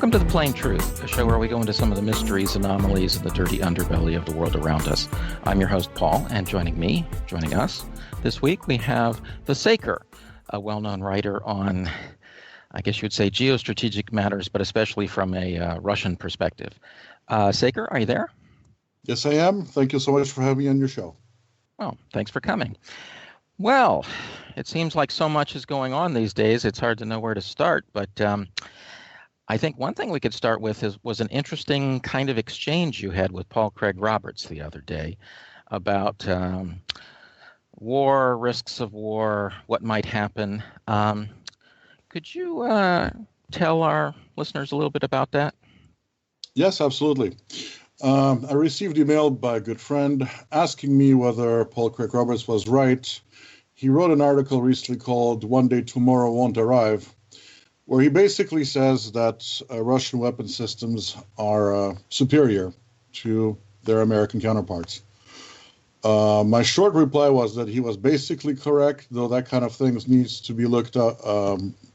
Welcome to The Plain Truth, a show where we go into some of the mysteries, anomalies, and the dirty underbelly of the world around us. I'm your host, Paul, and joining us this week, we have the Saker, a well-known writer on, I guess you would say, geostrategic matters, but especially from a Russian perspective. Saker, are you there? Yes, I am. Thank you so much for having me on your show. Well, thanks for coming. Well, it seems like so much is going on these days, it's hard to know where to start, but I think one thing we could start with was an interesting kind of exchange you had with Paul Craig Roberts the other day about war, risks of war, what might happen. Could you tell our listeners a little bit about that? Yes, absolutely. I received email by a good friend asking me whether Paul Craig Roberts was right. He wrote an article recently called "One Day Tomorrow Won't Arrive," where he basically says that Russian weapon systems are superior to their American counterparts. My short reply was that he was basically correct, though that kind of things needs to be looked at,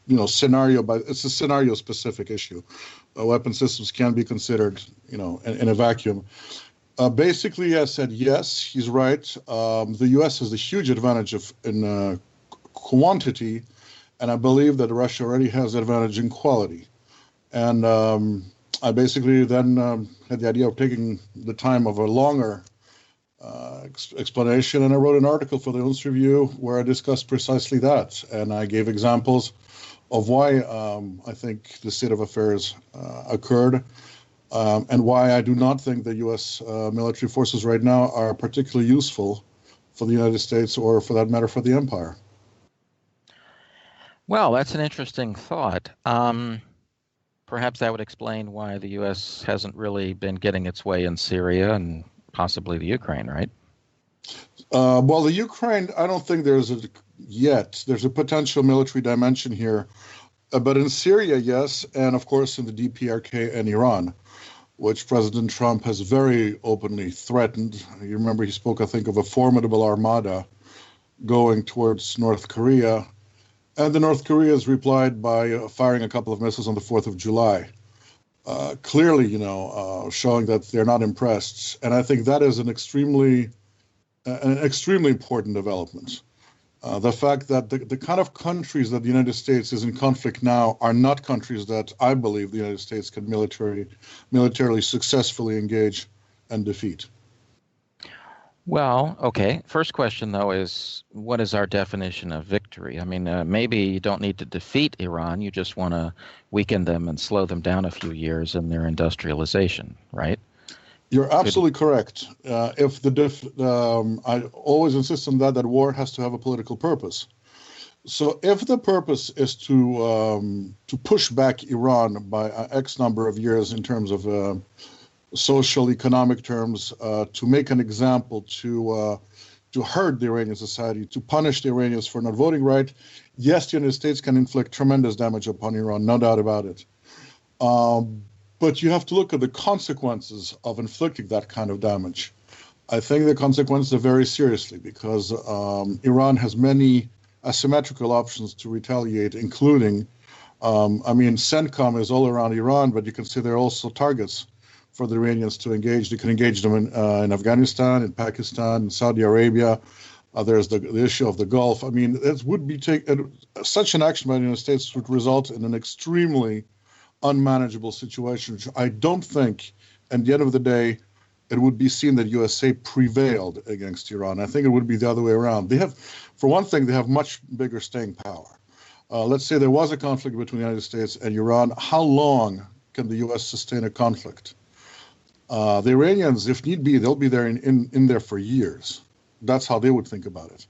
it's a scenario-specific issue. Weapon systems can be considered, in a vacuum. Basically, I said, yes, he's right. The U.S. has a huge advantage in quantity, and I believe that Russia already has advantage in quality. And I basically then had the idea of taking the time of a longer explanation, and I wrote an article for the News Review where I discussed precisely that. And I gave examples of why I think the state of affairs occurred, and why I do not think the U.S. Military forces right now are particularly useful for the United States, or for that matter, for the empire. Well, that's an interesting thought. Perhaps that would explain why the U.S. hasn't really been getting its way in Syria and possibly the Ukraine, right? Well, the Ukraine, I don't think there's a potential military dimension here. But in Syria, yes, and of course in the DPRK and Iran, which President Trump has very openly threatened. You remember he spoke, I think, of a formidable armada going towards North Korea. And the North Koreans replied by firing a couple of missiles on the 4th of July. Clearly, showing that they're not impressed. And I think that is an extremely important development. The fact that the kind of countries that the United States is in conflict now are not countries that I believe the United States can militarily successfully engage and defeat. Well, okay. First question, though, is what is our definition of victory? I mean, maybe you don't need to defeat Iran. You just want to weaken them and slow them down a few years in their industrialization, right? You're absolutely correct. I always insist on that war has to have a political purpose. So if the purpose is to push back Iran by X number of years in terms of social, economic terms, to make an example, to hurt the Iranian society, to punish the Iranians for not voting right, yes, the United States can inflict tremendous damage upon Iran, no doubt about it. But you have to look at the consequences of inflicting that kind of damage. I think the consequences are very seriously, because Iran has many asymmetrical options to retaliate, including, CENTCOM is all around Iran, but you can see there are also targets for the Iranians to engage. They can engage them in Afghanistan, in Pakistan, in Saudi Arabia. There's the issue of the Gulf. I mean, it would be such an action by the United States would result in an extremely unmanageable situation, which I don't think, at the end of the day, it would be seen that USA prevailed against Iran. I think it would be the other way around. For one thing, they have much bigger staying power. Let's say there was a conflict between the United States and Iran. How long can the U.S. sustain a conflict? The Iranians, if need be, they'll be there in there for years. That's how they would think about it.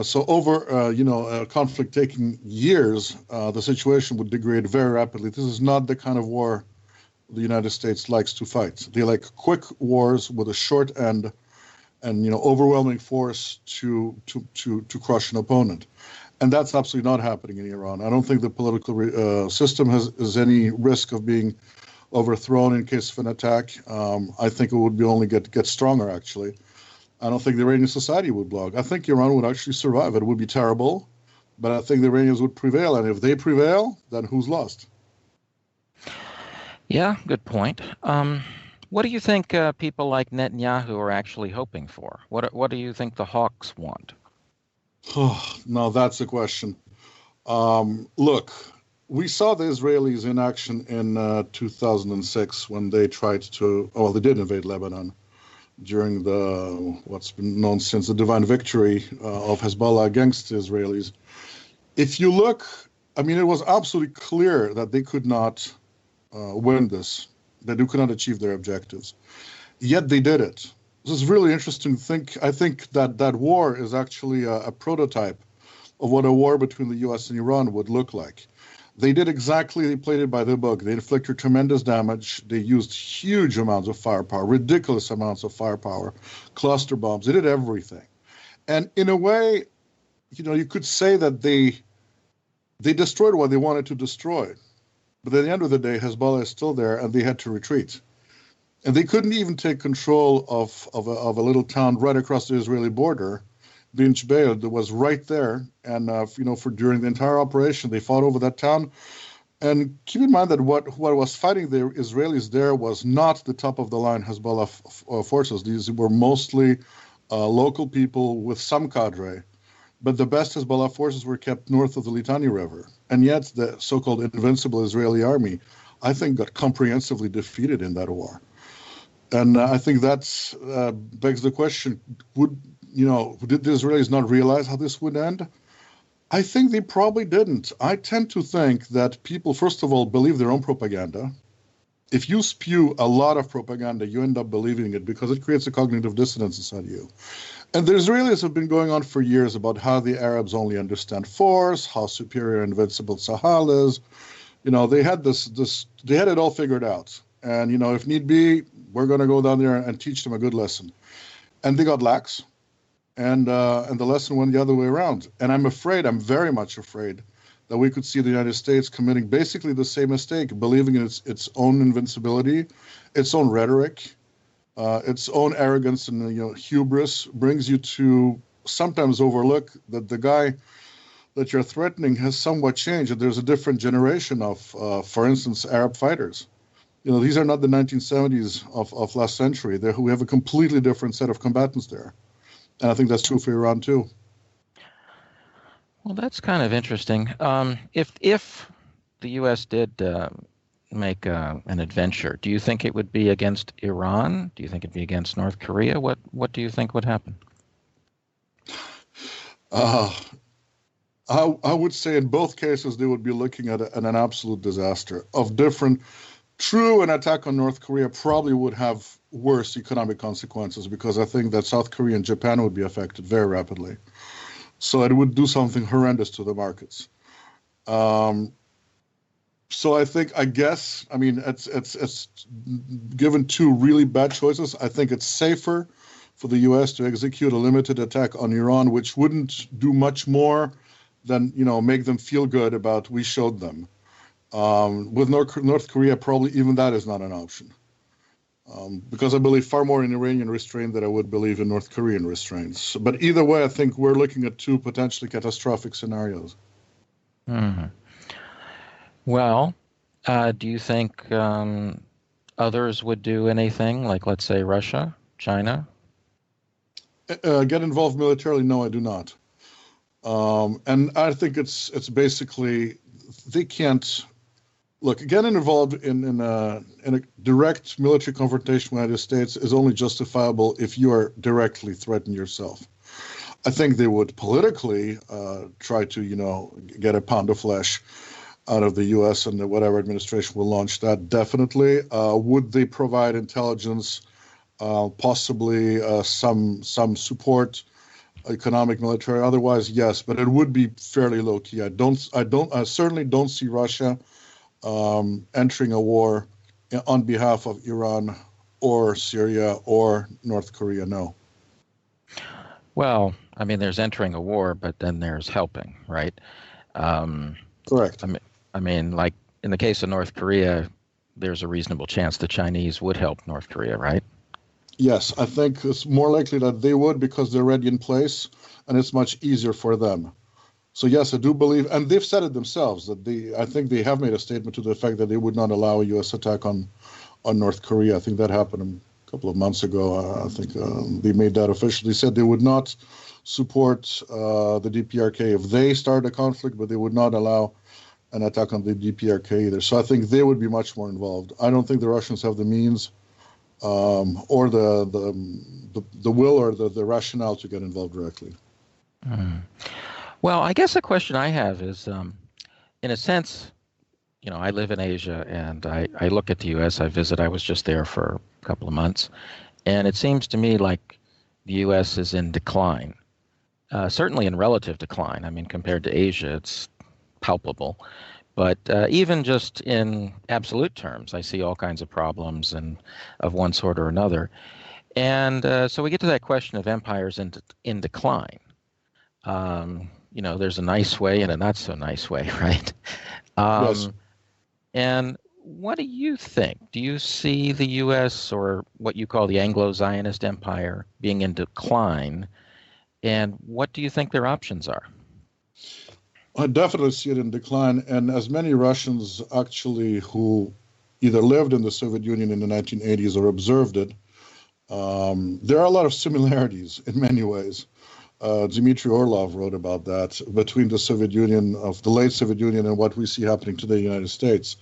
So over, a conflict taking years, the situation would degrade very rapidly. This is not the kind of war the United States likes to fight. They like quick wars with a short end and, overwhelming force to crush an opponent. And that's absolutely not happening in Iran. I don't think the political system has any risk of being overthrown in case of an attack. I think it would only get stronger, actually. I don't think the Iranian society would blog. I think Iran would actually survive. It would be terrible, but I think the Iranians would prevail. And if they prevail, then who's lost? Yeah, good point. What do you think people like Netanyahu are actually hoping for? What do you think the hawks want? Now that's the question. Look, we saw the Israelis in action in 2006 when they tried to, well, they did invade Lebanon during what's been known since the divine victory of Hezbollah against the Israelis. If you look, I mean, it was absolutely clear that they could not win this, that they could not achieve their objectives. Yet they did it. This is really interesting to think. I think that that war is actually a prototype of what a war between the US and Iran would look like. They played it by the book. They inflicted tremendous damage. They used huge amounts of firepower, ridiculous amounts of firepower, cluster bombs. They did everything. And in a way, you could say that they destroyed what they wanted to destroy. But at the end of the day, Hezbollah is still there, and they had to retreat. And they couldn't even take control of a little town right across the Israeli border, Bin Jbeil, that was right there. And, for during the entire operation, they fought over that town. And keep in mind that what was fighting the Israelis there was not the top-of-the-line Hezbollah forces. These were mostly local people with some cadre. But the best Hezbollah forces were kept north of the Litani River. And yet the so-called invincible Israeli army, I think, got comprehensively defeated in that war. And I think that begs the question, did the Israelis not realize how this would end? I think they probably didn't. I tend to think that people, first of all, believe their own propaganda. If you spew a lot of propaganda, you end up believing it because it creates a cognitive dissonance inside you. And the Israelis have been going on for years about how the Arabs only understand force, how superior and invincible Sahel is. They had they had it all figured out. And, if need be, we're going to go down there and teach them a good lesson. And they got lax. And the lesson went the other way around. And I'm very much afraid that we could see the United States committing basically the same mistake, believing in its own invincibility, its own rhetoric, its own arrogance and hubris brings you to sometimes overlook that the guy that you're threatening has somewhat changed. That there's a different generation of, for instance, Arab fighters. These are not the 1970s of last century. We have a completely different set of combatants there. And I think that's true for Iran too. Well, that's kind of interesting. If the U.S. did make an adventure, do you think it would be against Iran? Do you think it'd be against North Korea? What do you think would happen? I would say in both cases they would be looking at an absolute disaster of different. True, an attack on North Korea probably would have worse economic consequences because I think that South Korea and Japan would be affected very rapidly. So it would do something horrendous to the markets. So I guess, it's given two really bad choices. I think it's safer for the U.S. to execute a limited attack on Iran, which wouldn't do much more than, make them feel good about we showed them. With North Korea, probably even that is not an option. Because I believe far more in Iranian restraint than I would believe in North Korean restraints. But either way, I think we're looking at two potentially catastrophic scenarios. Mm-hmm. Well, do you think others would do anything, like, let's say, Russia, China? Get involved militarily? No, I do not. And I think it's basically they can't. Look, getting involved in a direct military confrontation with the United States is only justifiable if you are directly threatened yourself. I think they would politically try to, get a pound of flesh out of the U.S. and whatever administration will launch that, definitely. Would they provide intelligence, possibly some support, economic, military? Otherwise, yes, but it would be fairly low key. I certainly don't see Russia entering a war on behalf of Iran or Syria or North Korea. No. Well, there's entering a war, but then there's helping, right? Correct. Like in the case of North Korea, there's a reasonable chance the Chinese would help North Korea, right? Yes, I think it's more likely that they would because they're already in place and it's much easier for them. So yes, I do believe, and they've said it themselves, that I think they have made a statement to the effect that they would not allow a U.S. attack on North Korea. I think that happened a couple of months ago. I think they made that official. They said they would not support the DPRK if they start a conflict, but they would not allow an attack on the DPRK either. So I think they would be much more involved. I don't think the Russians have the means or the will or the rationale to get involved directly. Mm. Well, I guess the question I have is, in a sense, I live in Asia and I look at the U.S. I was just there for a couple of months, and it seems to me like the U.S. is in decline, certainly in relative decline. I mean, compared to Asia, it's palpable. But even just in absolute terms, I see all kinds of problems and of one sort or another. And so we get to that question of empires in decline. There's a nice way and a not so nice way, right? Yes. And what do you think? Do you see the U.S. or what you call the Anglo-Zionist empire being in decline? And what do you think their options are? I definitely see it in decline. And as many Russians actually who either lived in the Soviet Union in the 1980s or observed it, there are a lot of similarities in many ways. Dmitry Orlov wrote about that between the Soviet Union of the late Soviet Union and what we see happening today in the United States.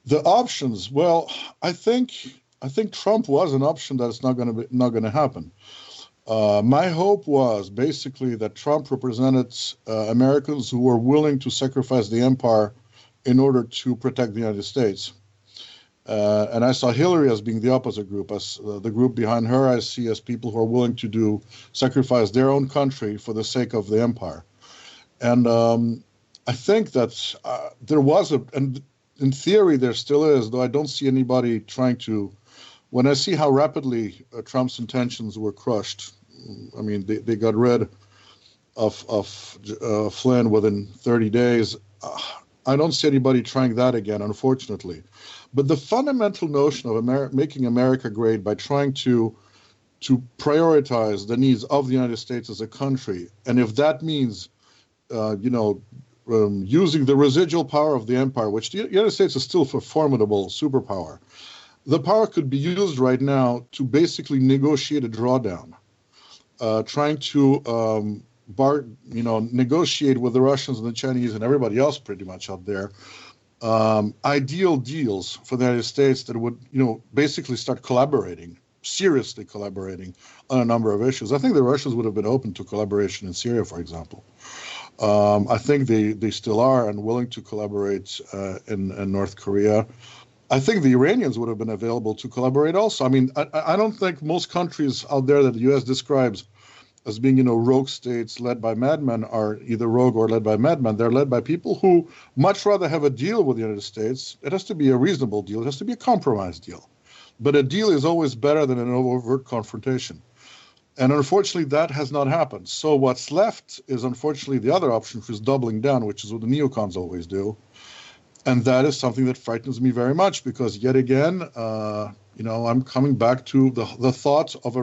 The options, well, I think Trump was an option that is not going to happen. My hope was basically that Trump represented Americans who were willing to sacrifice the empire in order to protect the United States. And I saw Hillary as being the opposite group, as the group behind her I see as people who are willing to sacrifice their own country for the sake of the empire. And I think that there was and in theory there still is, though I don't see anybody trying to, when I see how rapidly Trump's intentions were crushed. I mean, they got rid of Flynn within 30 days. I don't see anybody trying that again, unfortunately. But the fundamental notion of making America great by trying to prioritize the needs of the United States as a country, and if that means, using the residual power of the empire, which the United States is still a formidable superpower, the power could be used right now to basically negotiate a drawdown, trying to negotiate with the Russians and the Chinese and everybody else pretty much out there, ideal deals for the United States that would, basically start seriously collaborating on a number of issues. I think the Russians would have been open to collaboration in Syria, for example. I think they still are and willing to collaborate in North Korea. I think the Iranians would have been available to collaborate also. I mean, I don't think most countries out there that the U.S. describes as being, rogue states led by madmen are either rogue or led by madmen. They're led by people who much rather have a deal with the United States. It has to be a reasonable deal. It has to be a compromise deal. But a deal is always better than an overt confrontation. And unfortunately, that has not happened. So what's left is, unfortunately, the other option, which is doubling down, which is what the neocons always do. And that is something that frightens me very much because, yet again, I'm coming back to the thought of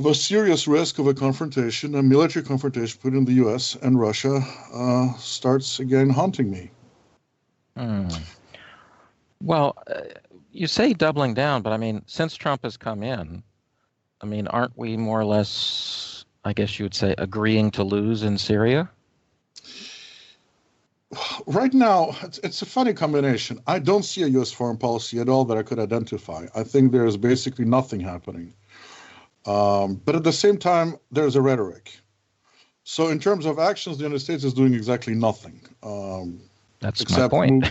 a serious risk of a confrontation, a military confrontation between the U.S. and Russia starts again haunting me. Well, you say doubling down, but I mean, since Trump has come in, I mean, aren't we more or less, I guess you would say, agreeing to lose in Syria? Right now, it's a funny combination. I don't see a U.S. foreign policy at all that I could identify. I think there's basically nothing happening. But at the same time, there's a rhetoric. So in terms of actions, the United States is doing exactly nothing. That's my point.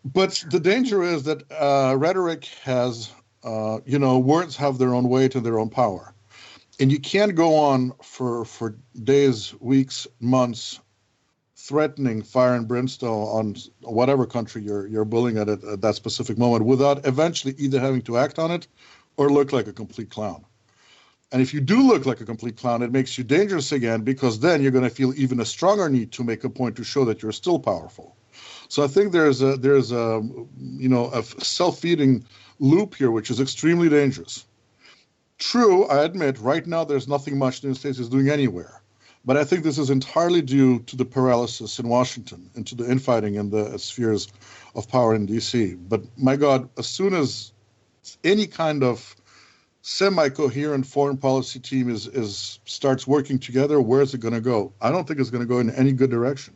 But the danger is that rhetoric has, words have their own weight and their own power. And you can't go on for days, weeks, months, threatening fire and brimstone on whatever country you're bullying at that specific moment without eventually either having to act on it or look like a complete clown. And if you do look like a complete clown, it makes you dangerous again, because then you're going to feel even a stronger need to make a point to show that you're still powerful. So I think there's a self-feeding loop here, which is extremely dangerous. True, I admit, right now there's nothing much the United States is doing anywhere. But I think this is entirely due to the paralysis in Washington and to the infighting in the spheres of power in D.C. But my God, as soon as any kind of semi-coherent foreign policy team is starts working together, where is it going to go? I don't think it's going to go in any good direction.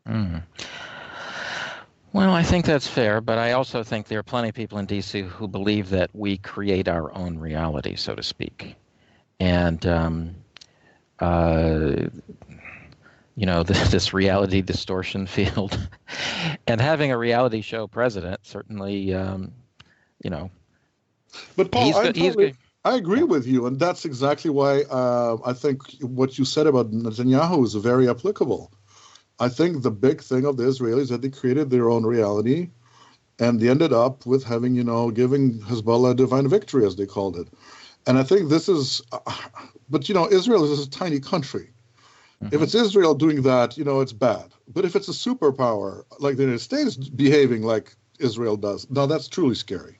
Mm. Well, I think that's fair, but I also think there are plenty of people in D.C. who believe that we create our own reality, so to speak. And, this reality distortion field. And having a reality show president certainly, But Paul, I agree Yeah. with you, and that's exactly why I think what you said about Netanyahu is very applicable. I think the big thing of the Israelis is that they created their own reality, and they ended up with having, giving Hezbollah a divine victory, as they called it. And I think this is, but Israel is a tiny country. If it's Israel doing that, it's bad. But if it's a superpower like the United States behaving like Israel does, now that's truly scary,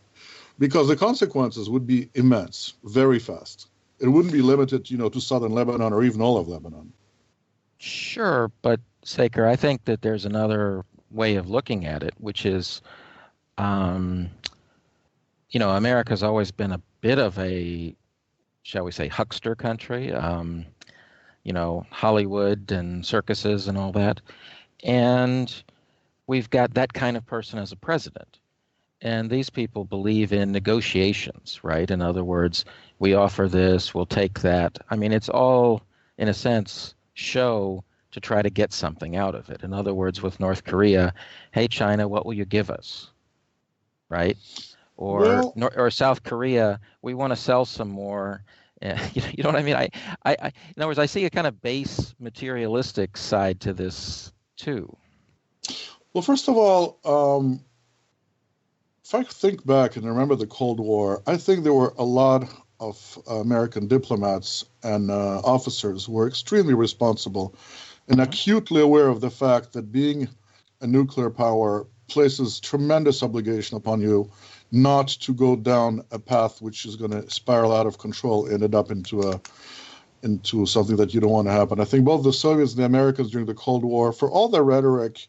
because the consequences would be immense, very fast. It wouldn't be limited, to southern Lebanon or even all of Lebanon. Sure, but Saker, I think that there's another way of looking at it, which is, America's always been a bit of a, shall we say, huckster country. Hollywood and circuses and all that. And we've got that kind of person as a president. And these people believe in negotiations, right? In other words, we offer this, we'll take that. I mean, it's all, in a sense, show to try to get something out of it. In other words, with North Korea, hey, China, what will you give us? Right? Or South Korea, we want to sell some more. You know what I mean? I, in other words, I see a kind of base materialistic side to this too. Well, first of all, if I think back and remember the Cold War, I think there were a lot of American diplomats and officers who were extremely responsible and acutely aware of the fact that being a nuclear power places tremendous obligation upon you not to go down a path which is going to spiral out of control and end up into something that you don't want to happen. I think both the Soviets and the Americans during the Cold War, for all their rhetoric,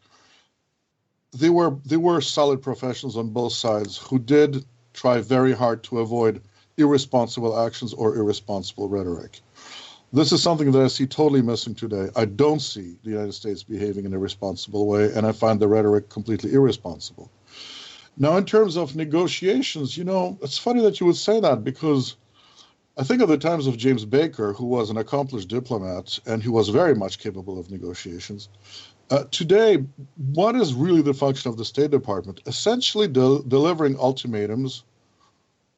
they were solid professionals on both sides who did try very hard to avoid irresponsible actions or irresponsible rhetoric. This is something that I see totally missing today. I don't see the United States behaving in a responsible way, and I find the rhetoric completely irresponsible. Now, in terms of negotiations, it's funny that you would say that, because I think of the times of James Baker, who was an accomplished diplomat and who was very much capable of negotiations. Today, what is really the function of the State Department? Essentially delivering ultimatums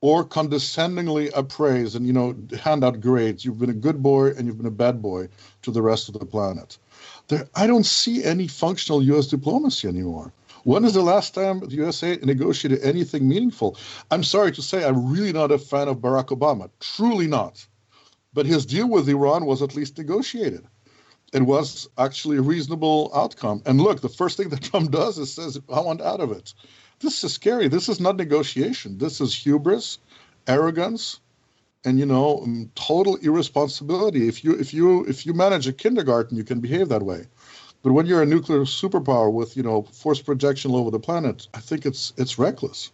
or condescendingly appraise and, hand out grades. You've been a good boy and you've been a bad boy to the rest of the planet. I don't see any functional U.S. diplomacy anymore. When is the last time the USA negotiated anything meaningful? I'm sorry to say, I'm really not a fan of Barack Obama. Truly not. But his deal with Iran was at least negotiated. It was actually a reasonable outcome. And look, the first thing that Trump does is says, I want out of it. This is scary. This is not negotiation. This is hubris, arrogance, and, total irresponsibility. If you manage a kindergarten, you can behave that way. But when you're a nuclear superpower with, force projection all over the planet, I think it's reckless.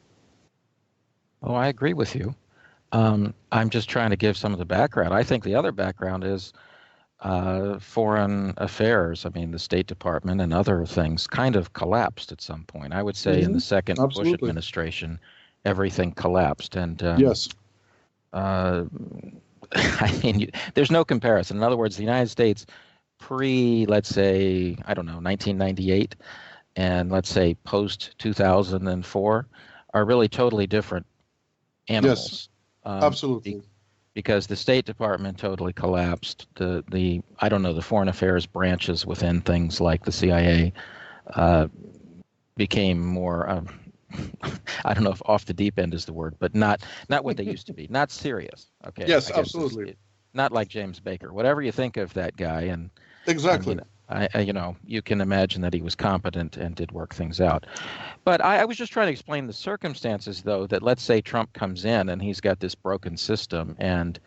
Oh, I agree with you. I'm just trying to give some of the background. I think the other background is foreign affairs. I mean, the State Department and other things kind of collapsed at some point. I would say in the second Bush administration, everything collapsed. And yes. I mean, there's no comparison. In other words, the United States let's say, 1998, and let's say post-2004 are really totally different animals. Yes, absolutely. Because the State Department totally collapsed. The foreign affairs branches within things like the CIA became more, I don't know if off the deep end is the word, but not what they used to be. Not serious. Okay. Yes, absolutely. Not like James Baker. Whatever you think of that guy, and exactly. You can imagine that he was competent and did work things out. But I was just trying to explain the circumstances, though, that let's say Trump comes in and he's got this broken system, and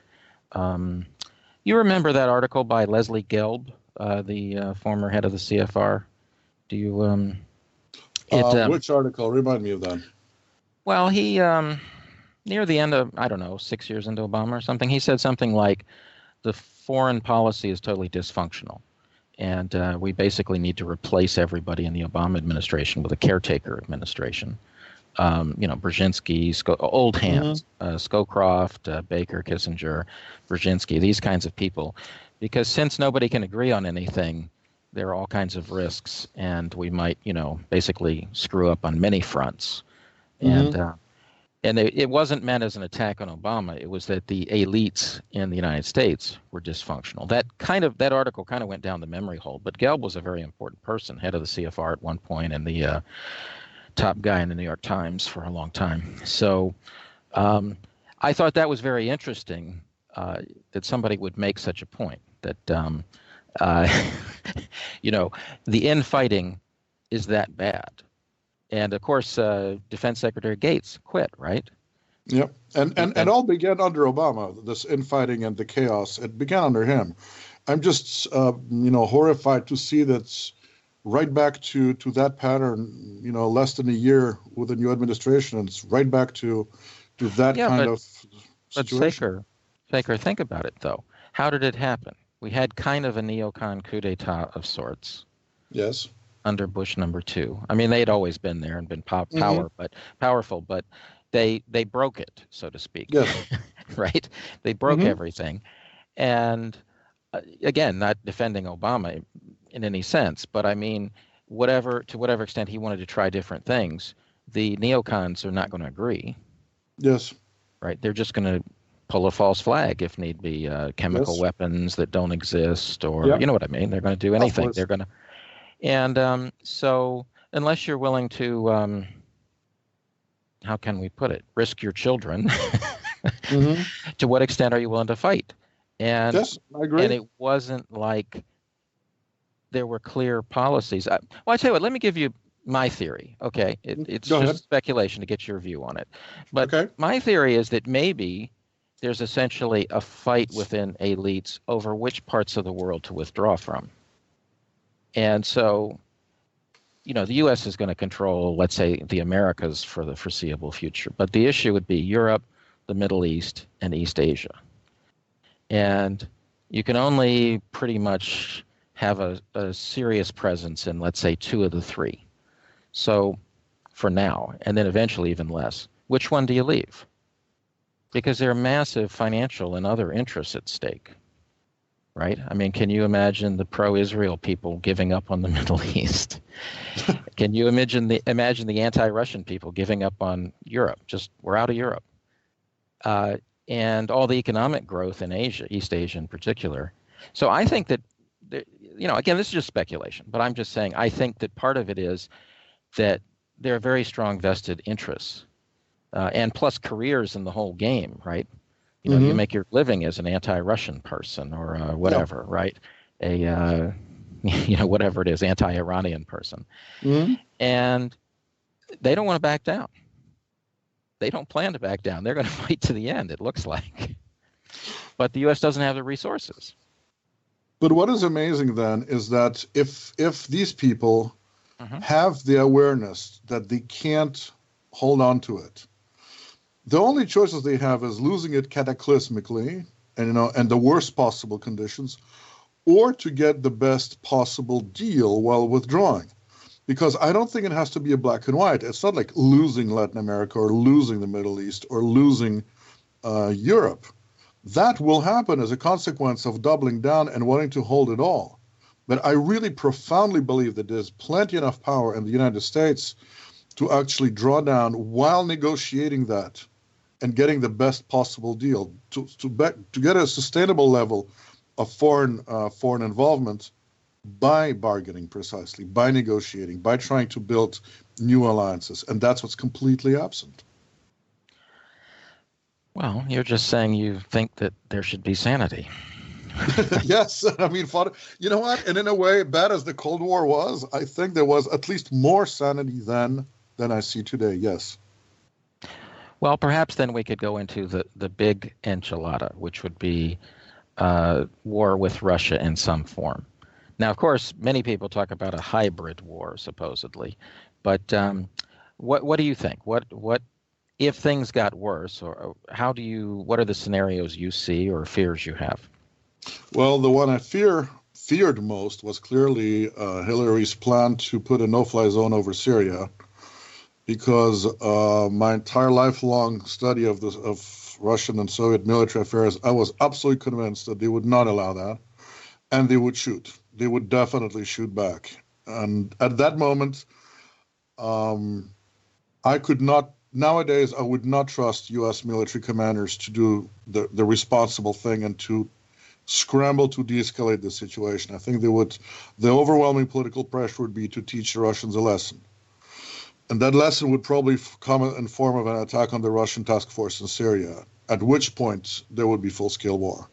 You remember that article by Leslie Gelb, the former head of the CFR? Do you? Which article? Remind me of that. Well, he near the end of, I don't know, 6 years into Obama or something, he said something like the foreign policy is totally dysfunctional, and we basically need to replace everybody in the Obama administration with a caretaker administration. Brzezinski, old hands, Scowcroft, Baker, Kissinger, Brzezinski, these kinds of people. Because since nobody can agree on anything, there are all kinds of risks, and we might, basically screw up on many fronts. And it wasn't meant as an attack on Obama. It was that the elites in the United States were dysfunctional. That article kind of went down the memory hole. But Gelb was a very important person, head of the CFR at one point, and the top guy in the New York Times for a long time. So I thought that was very interesting that somebody would make such a point that, the infighting is that bad. And of course, Defense Secretary Gates quit, right? Yep. And all began under Obama, this infighting and the chaos. It began under him. I'm just, horrified to see that right back to that pattern, less than a year with the new administration. And it's right back to that kind of situation. But Saker, think about it, though. How did it happen? We had kind of a neocon coup d'etat of sorts. Yes. Under Bush number 2. I mean, they'd always been there and been powerful, but they broke it, so to speak. Yes. Right? They broke everything. And again, not defending Obama in any sense, but I mean, to whatever extent he wanted to try different things, the neocons are not going to agree. Yes. Right? They're just going to pull a false flag if need be, chemical weapons that don't exist, or you know what I mean? They're going to do anything. They're going to. And so unless you're willing to, how can we put it, risk your children, to what extent are you willing to fight? And, yes, I agree. And it wasn't like there were clear policies. Well, I tell you what, let me give you my theory, okay? It's just speculation to get your view on it. But my theory is that maybe there's essentially a fight within elites over which parts of the world to withdraw from. And so, the U.S. is going to control, let's say, the Americas for the foreseeable future. But the issue would be Europe, the Middle East, and East Asia. And you can only pretty much have a serious presence in, let's say, 2 of the 3. So for now, and then eventually even less. Which one do you leave? Because there are massive financial and other interests at stake. Right? I mean, can you imagine the pro-Israel people giving up on the Middle East? Can you imagine the anti-Russian people giving up on Europe? We're out of Europe. And all the economic growth in Asia, East Asia in particular. So I think that, again, this is just speculation, but I'm just saying I think that part of it is that there are very strong vested interests and plus careers in the whole game, right? You make your living as an anti-Russian person or whatever, right? Whatever it is, anti-Iranian person. And they don't want to back down. They don't plan to back down. They're going to fight to the end, it looks like. But the U.S. doesn't have the resources. But what is amazing then is that if these people have the awareness that they can't hold on to it, the only choices they have is losing it cataclysmically and the worst possible conditions, or to get the best possible deal while withdrawing. Because I don't think it has to be a black and white. It's not like losing Latin America or losing the Middle East or losing Europe. That will happen as a consequence of doubling down and wanting to hold it all. But I really profoundly believe that there's plenty enough power in the United States to actually draw down while negotiating that and getting the best possible deal to get a sustainable level of foreign involvement by bargaining, precisely, by negotiating, by trying to build new alliances. And that's what's completely absent. Well, you're just saying you think that there should be sanity. Yes. I mean, you know what? And in a way, bad as the Cold War was, I think there was at least more sanity then than I see today. Yes. Well, perhaps then we could go into the big enchilada, which would be war with Russia in some form. Now, of course, many people talk about a hybrid war, supposedly, but what do you think? What if things got worse, or what are the scenarios you see or fears you have? Well, the one I feared most was clearly Hillary's plan to put a no-fly zone over Syria, because my entire lifelong study of Russian and Soviet military affairs, I was absolutely convinced that they would not allow that, and they would shoot. They would definitely shoot back. And at that moment, I could not. Nowadays, I would not trust U.S. military commanders to do the responsible thing and to scramble to de-escalate the situation. I think the overwhelming political pressure would be to teach the Russians a lesson. And that lesson would probably come in form of an attack on the Russian task force in Syria, at which point there would be full-scale war.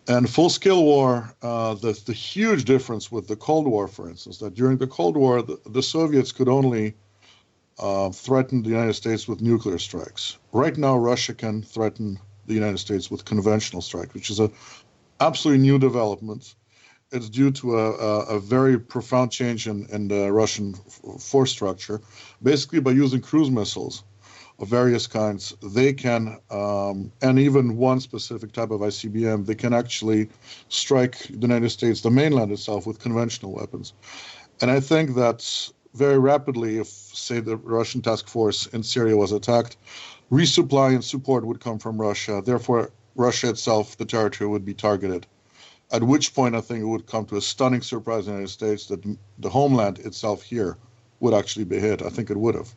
And full-scale war, the huge difference with the Cold War, for instance, that during the Cold War, the Soviets could only threaten the United States with nuclear strikes. Right now, Russia can threaten the United States with conventional strikes, which is an absolutely new development. It's due to a very profound change in the Russian force structure. Basically, by using cruise missiles of various kinds, they can, and even one specific type of ICBM, they can actually strike the United States, the mainland itself, with conventional weapons. And I think that very rapidly, if, say, the Russian task force in Syria was attacked, resupply and support would come from Russia. Therefore, Russia itself, the territory, would be targeted. At which point, I think it would come to a stunning surprise in the United States that the homeland itself here would actually be hit. I think it would have.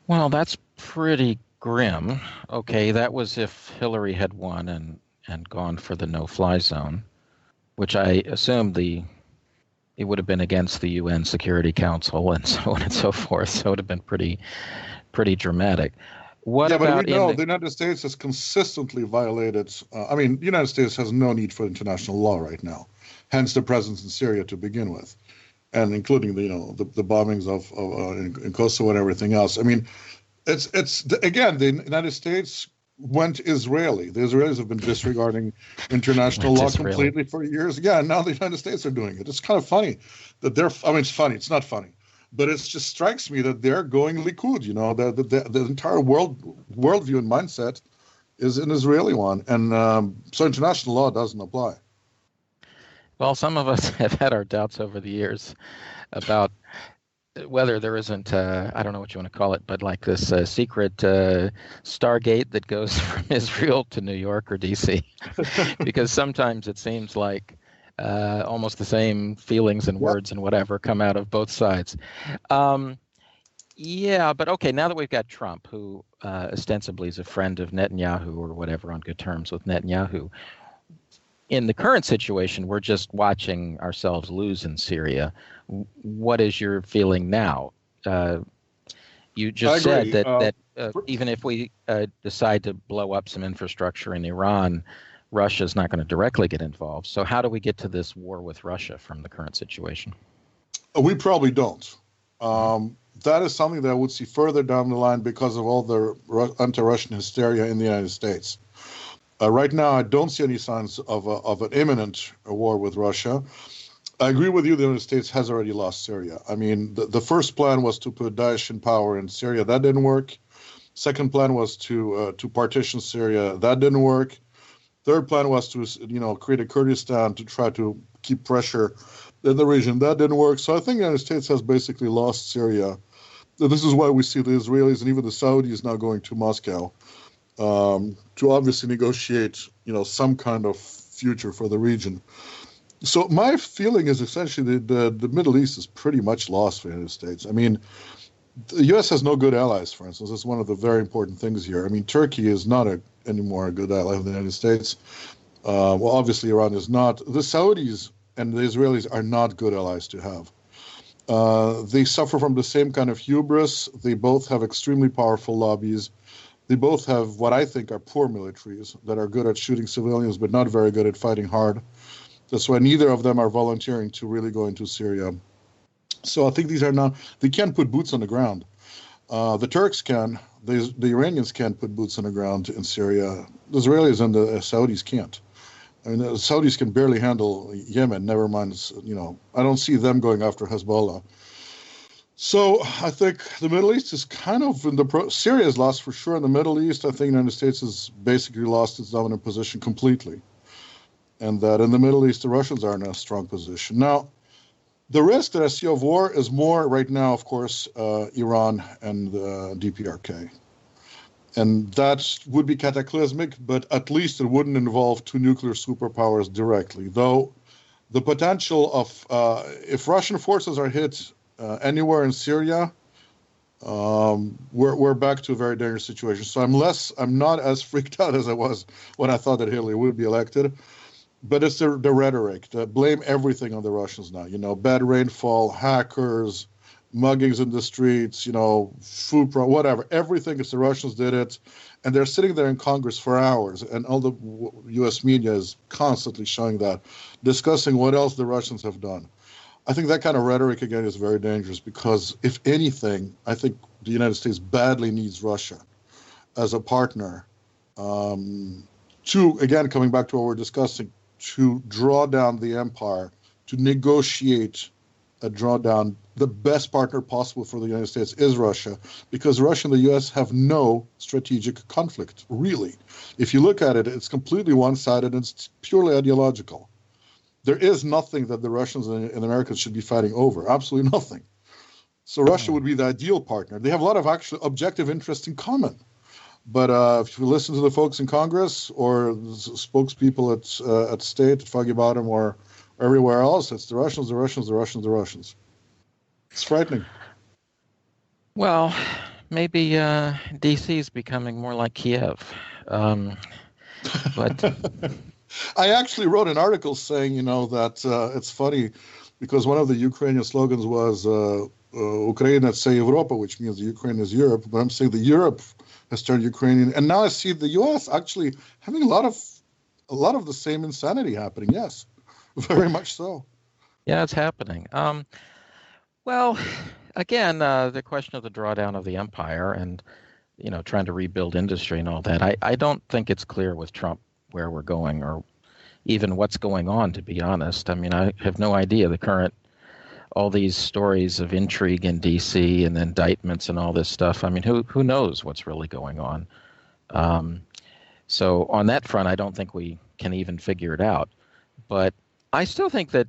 Well, that's pretty grim. Okay, that was if Hillary had won and gone for the no-fly zone, which I assumed it would have been against the UN Security Council and so on and so forth. So it would have been pretty dramatic. What but about we know the United States has consistently violated. The United States has no need for international law right now, hence the presence in Syria to begin with, and including the bombings in Kosovo and everything else. I mean, again, the United States went Israeli. The Israelis have been disregarding international law completely for years. Yeah, and now the United States are doing it. It's kind of funny that it's funny. It's not funny. But it just strikes me that they're going Likud. The entire worldview and mindset is an Israeli one, and so international law doesn't apply. Well, some of us have had our doubts over the years about whether there isn't, I don't know what you want to call it, but like this secret Stargate that goes from Israel to New York or D.C. Because sometimes it seems like almost the same feelings and words and whatever come out of both sides. Yeah, but okay, now that we've got Trump, who ostensibly is a friend of Netanyahu or whatever, on good terms with Netanyahu, in the current situation, we're just watching ourselves lose in Syria. What is your feeling now? You just said that even if we decide to blow up some infrastructure in Iran, Russia's not going to directly get involved. So how do we get to this war with Russia from the current situation? We probably don't. That is something that I would see further down the line because of all the anti-Russian hysteria in the United States. Right now, I don't see any signs of an imminent war with Russia. I agree with you, the United States has already lost Syria. I mean, the first plan was to put Daesh in power in Syria. That didn't work. Second plan was to partition Syria. That didn't work. Third plan was to, create a Kurdistan to try to keep pressure in the region. That didn't work. So I think the United States has basically lost Syria. This is why we see the Israelis and even the Saudis now going to Moscow to obviously negotiate, some kind of future for the region. So my feeling is essentially that the Middle East is pretty much lost for the United States. I mean, the U.S. has no good allies, for instance. That's one of the very important things here. I mean, Turkey is not anymore a good ally of the United States. Well, obviously, Iran is not. The Saudis and the Israelis are not good allies to have. They suffer from the same kind of hubris. They both have extremely powerful lobbies. They both have what I think are poor militaries that are good at shooting civilians but not very good at fighting hard. That's why neither of them are volunteering to really go into Syria. So I think they can't put boots on the ground. The Turks can. The Iranians can't put boots on the ground in Syria. The Israelis and the Saudis can't. I mean, the Saudis can barely handle Yemen, never mind, I don't see them going after Hezbollah. So I think the Middle East is kind of Syria is lost for sure. In the Middle East, I think the United States has basically lost its dominant position completely. And that in the Middle East, the Russians are in a strong position. Now, the risk that I see of war is more right now, of course, Iran and DPRK. And that would be cataclysmic, but at least it wouldn't involve two nuclear superpowers directly. Though the potential of, if Russian forces are hit anywhere in Syria, we're back to a very dangerous situation. So I'm not as freaked out as I was when I thought that Hitler would be elected. But it's the rhetoric, to blame everything on the Russians now. Bad rainfall, hackers, muggings in the streets, food whatever. Everything is the Russians did it. And they're sitting there in Congress for hours. And all the U.S. media is constantly showing that, discussing what else the Russians have done. I think that kind of rhetoric, again, is very dangerous because, if anything, I think the United States badly needs Russia as a partner to, again, coming back to what we're discussing, to draw down the empire, to negotiate a drawdown. The best partner possible for the United States is Russia, because Russia and the U.S. have no strategic conflict, really. If you look at it, it's completely one-sided and it's purely ideological. There is nothing that the Russians and Americans should be fighting over, absolutely nothing. So Russia would be the ideal partner. They have a lot of actual objective interests in common. But if you listen to the folks in Congress or spokespeople at state, at Foggy Bottom, or everywhere else, it's the Russians, the Russians, the Russians, the Russians. It's frightening. Well, maybe D.C. is becoming more like Kiev. But I actually wrote an article saying, that it's funny because one of the Ukrainian slogans was Ukraina це Europa, which means Ukraine is Europe. But I'm saying the Europe has turned Ukrainian, and now I see the U.S. actually having a lot of the same insanity happening. Yes, very much so. Yeah, it's happening. Well, again, the question of the drawdown of the empire and trying to rebuild industry and all that. I don't think it's clear with Trump where we're going or even what's going on. To be honest, I mean, I have no idea all these stories of intrigue in D.C. and indictments and all this stuff. I mean, who knows what's really going on? So on that front, I don't think we can even figure it out. But I still think that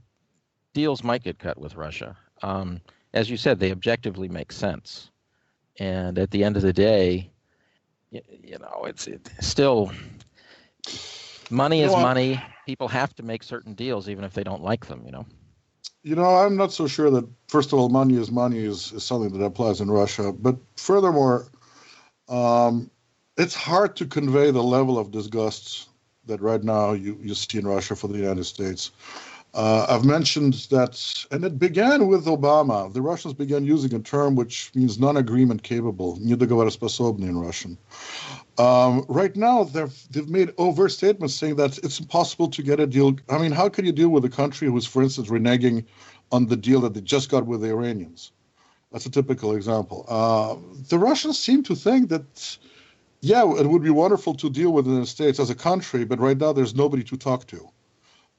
deals might get cut with Russia. As you said, they objectively make sense. And at the end of the day, it's still money is money. People have to make certain deals, even if they don't like them, I'm not so sure that, first of all, money is something that applies in Russia. But furthermore, it's hard to convey the level of disgust that right now you see in Russia for the United States. I've mentioned that, and it began with Obama. The Russians began using a term which means non-agreement capable, недоговороспособный in Russian. Right now, they've made overt statements saying that it's impossible to get a deal. I mean, how can you deal with a country who's, for instance, reneging on the deal that they just got with the Iranians? That's a typical example. The Russians seem to think that, yeah, it would be wonderful to deal with the United States as a country, but right now there's nobody to talk to.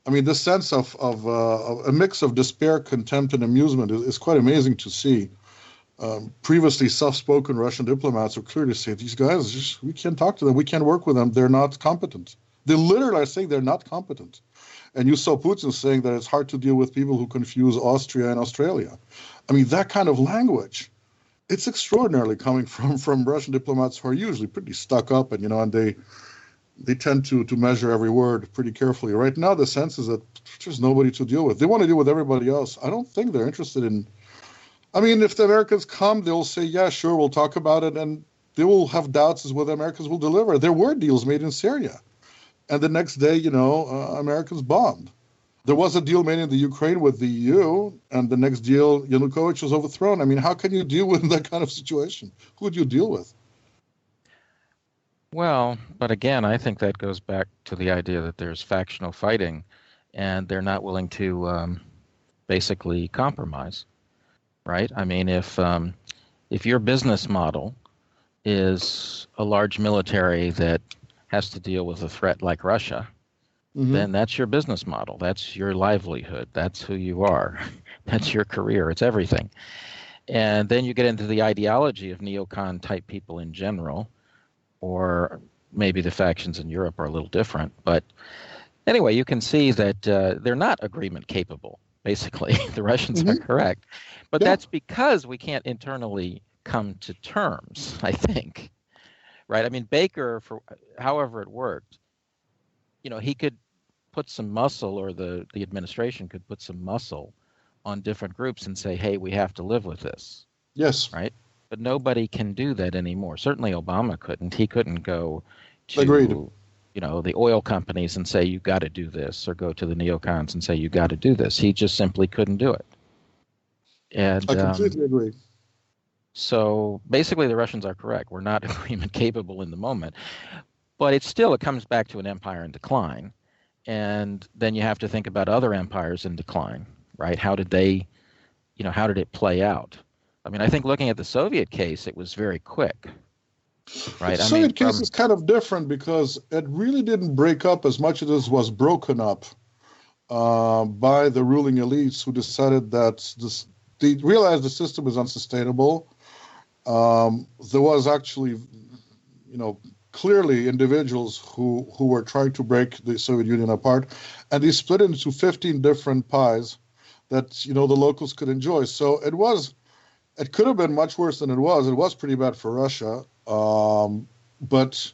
I mean, this sense of a mix of despair, contempt, and amusement is quite amazing to see. Previously soft-spoken Russian diplomats are clearly saying, these guys, we can't talk to them, we can't work with them, they're not competent. They literally are saying they're not competent. And you saw Putin saying that it's hard to deal with people who confuse Austria and Australia. I mean, that kind of language, it's extraordinarily coming from Russian diplomats who are usually pretty stuck up, and and they tend to measure every word pretty carefully. Right now, the sense is that there's nobody to deal with. They want to deal with everybody else. I don't think they're interested in. I mean, if the Americans come, they'll say, yeah, sure, we'll talk about it, and they will have doubts as whether the Americans will deliver. There were deals made in Syria, and the next day, Americans bombed. There was a deal made in the Ukraine with the EU, and the next deal, Yanukovych was overthrown. I mean, how can you deal with that kind of situation? Who would you deal with? Well, but again, I think that goes back to the idea that there's factional fighting, and they're not willing to basically compromise. Right? I mean, if if your business model is a large military that has to deal with a threat like Russia, Hmm. then that's your business model. That's your livelihood. That's who you are. That's your career. It's everything. And then you get into the ideology of neocon type people in general, or maybe the factions in Europe are a little different. But anyway, you can see that they're not agreement capable, basically. The Russians are Hmm. correct. But Yeah, that's because we can't internally come to terms, I think. Right? I mean, Baker, for however it worked, he could put some muscle, or the administration could put some muscle on different groups and say, hey, we have to live with this, yes, right? But nobody can do that anymore. Certainly Obama couldn't. He couldn't go agreed. to, the oil companies and say, you got to do this, or go to the neocons and say, you got to do this. He just simply couldn't do it. And I completely agree. so basically the Russians are correct. We're not agreement capable in the moment. But it comes back to an empire in decline. And then you have to think about other empires in decline, right? How did it play out? I mean, I think looking at the Soviet case, it was very quick, But right? the I mean, Soviet case is kind of different because it really didn't break up as much as it was broken up by the ruling elites who decided that they realized the system is unsustainable. There was actually, clearly individuals who were trying to break the Soviet Union apart, and they split into 15 different pies that the locals could enjoy. So it could have been much worse than it was. It was pretty bad for Russia, but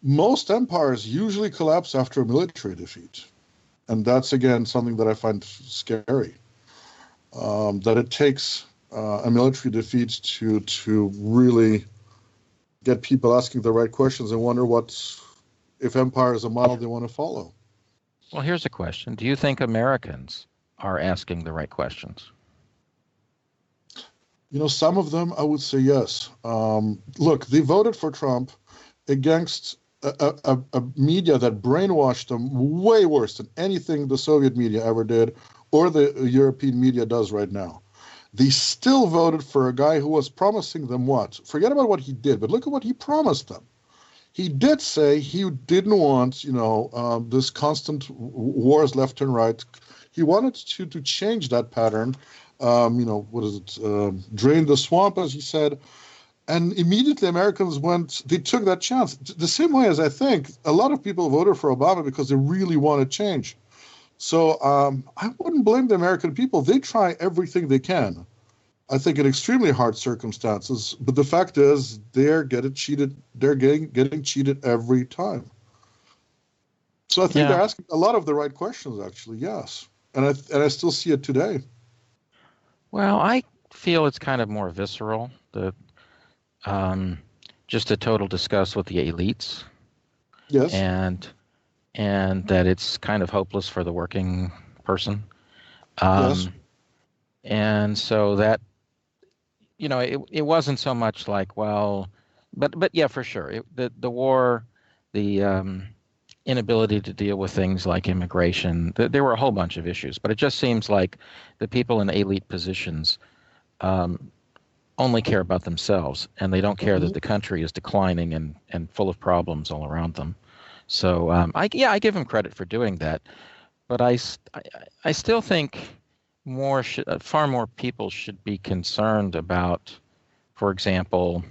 most empires usually collapse after a military defeat, and that's again something that I find scary. That it takes a military defeat to really get people asking the right questions and wonder if empire is a model they want to follow. well, here's a question. Do you think Americans are asking the right questions? Some of them I would say yes. Look, they voted for Trump against a media that brainwashed them way worse than anything the Soviet media ever did or the European media does right now. They still voted for a guy who was promising them what? Forget about what he did, but look at what he promised them. He did say he didn't want, this constant wars left and right. He wanted to change that pattern. What is it? Drain the swamp, as he said. And immediately Americans they took that chance. The same way as I think a lot of people voted for Obama because they really wanted change. So I wouldn't blame the American people. They try everything they can. I think in extremely hard circumstances. But the fact is, they're getting cheated. They're getting cheated every time. So I think they're asking a lot of the right questions, actually. Yes, and I still see it today. Well, I feel it's kind of more visceral. Just a total disgust with the elites. Yes. And that it's kind of hopeless for the working person. Yes. And so that, it wasn't so much like, well, but yeah, for sure. The war, the inability to deal with things like immigration, there were a whole bunch of issues, but it just seems like the people in elite positions only care about themselves, and they don't care that the country is declining and full of problems all around them. So I give him credit for doing that, but I still think far more people should be concerned about, for example,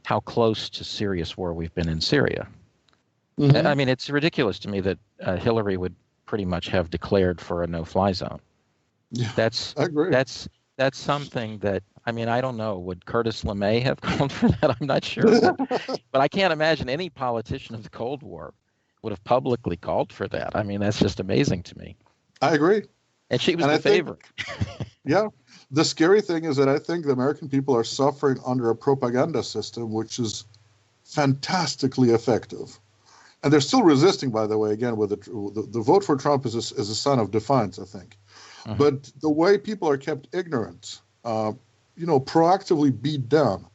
how close to serious war we've been in Syria. Mm-hmm. I mean, it's ridiculous to me that Hillary would pretty much have declared for a no-fly zone. Yeah, I agree. That's something that, I mean, I don't know. Would Curtis LeMay have called for that? I'm not sure. But I can't imagine any politician of the Cold War would have publicly called for that. I mean, that's just amazing to me. I agree. And she was the favorite. Yeah. The scary thing is that I think the American people are suffering under a propaganda system which is fantastically effective. And they're still resisting, by the way, again, with the vote for Trump is a sign of defiance, I think. Mm-hmm. But the way people are kept ignorant, proactively beat down.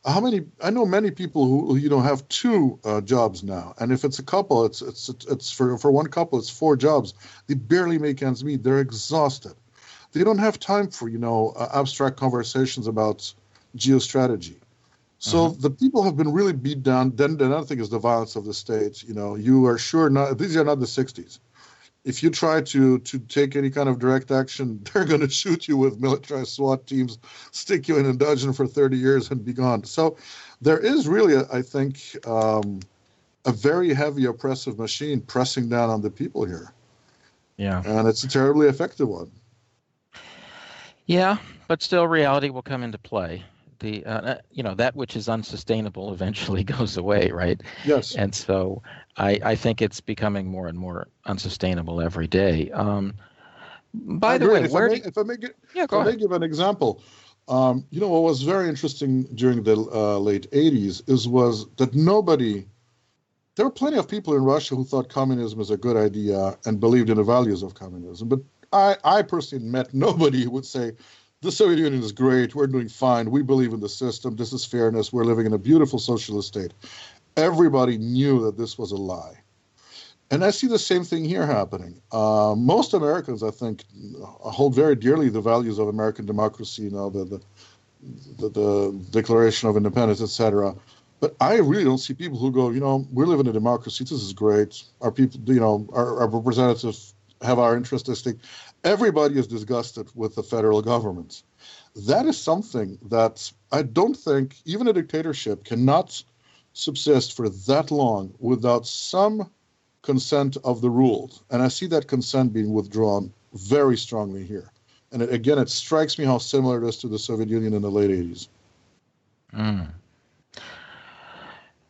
I know many people who have two jobs now, and if it's a couple, it's for one couple, it's 4 jobs. They barely make ends meet. They're exhausted. They don't have time for abstract conversations about geostrategy. So the people have been really beat down. Then another thing is the violence of the state. You are sure not. These are not the 60s. If you try to take any kind of direct action, they're going to shoot you with militarized SWAT teams, stick you in a dungeon for 30 years, and be gone. So there is really, I think, a very heavy oppressive machine pressing down on the people here. Yeah. And it's a terribly effective one. Yeah, but still reality will come into play. That which is unsustainable eventually goes away, right? Yes. And so I think it's becoming more and more unsustainable every day. By the way, if I may give an example, what was very interesting during the late 80s was that there were plenty of people in Russia who thought communism is a good idea and believed in the values of communism. But I personally met nobody who would say, the Soviet Union is great, we're doing fine, we believe in the system, this is fairness, we're living in a beautiful socialist state. Everybody knew that this was a lie. And I see the same thing here happening. Most Americans, I think, hold very dearly the values of American democracy, the Declaration of Independence, etc. But I really don't see people who go, we live in a democracy, this is great, our people, our representatives have our interest at stake. Everybody is disgusted with the federal government. That is something that I don't think even a dictatorship cannot subsist for that long without some consent of the ruled. And I see that consent being withdrawn very strongly here. And it strikes me how similar it is to the Soviet Union in the late 80s.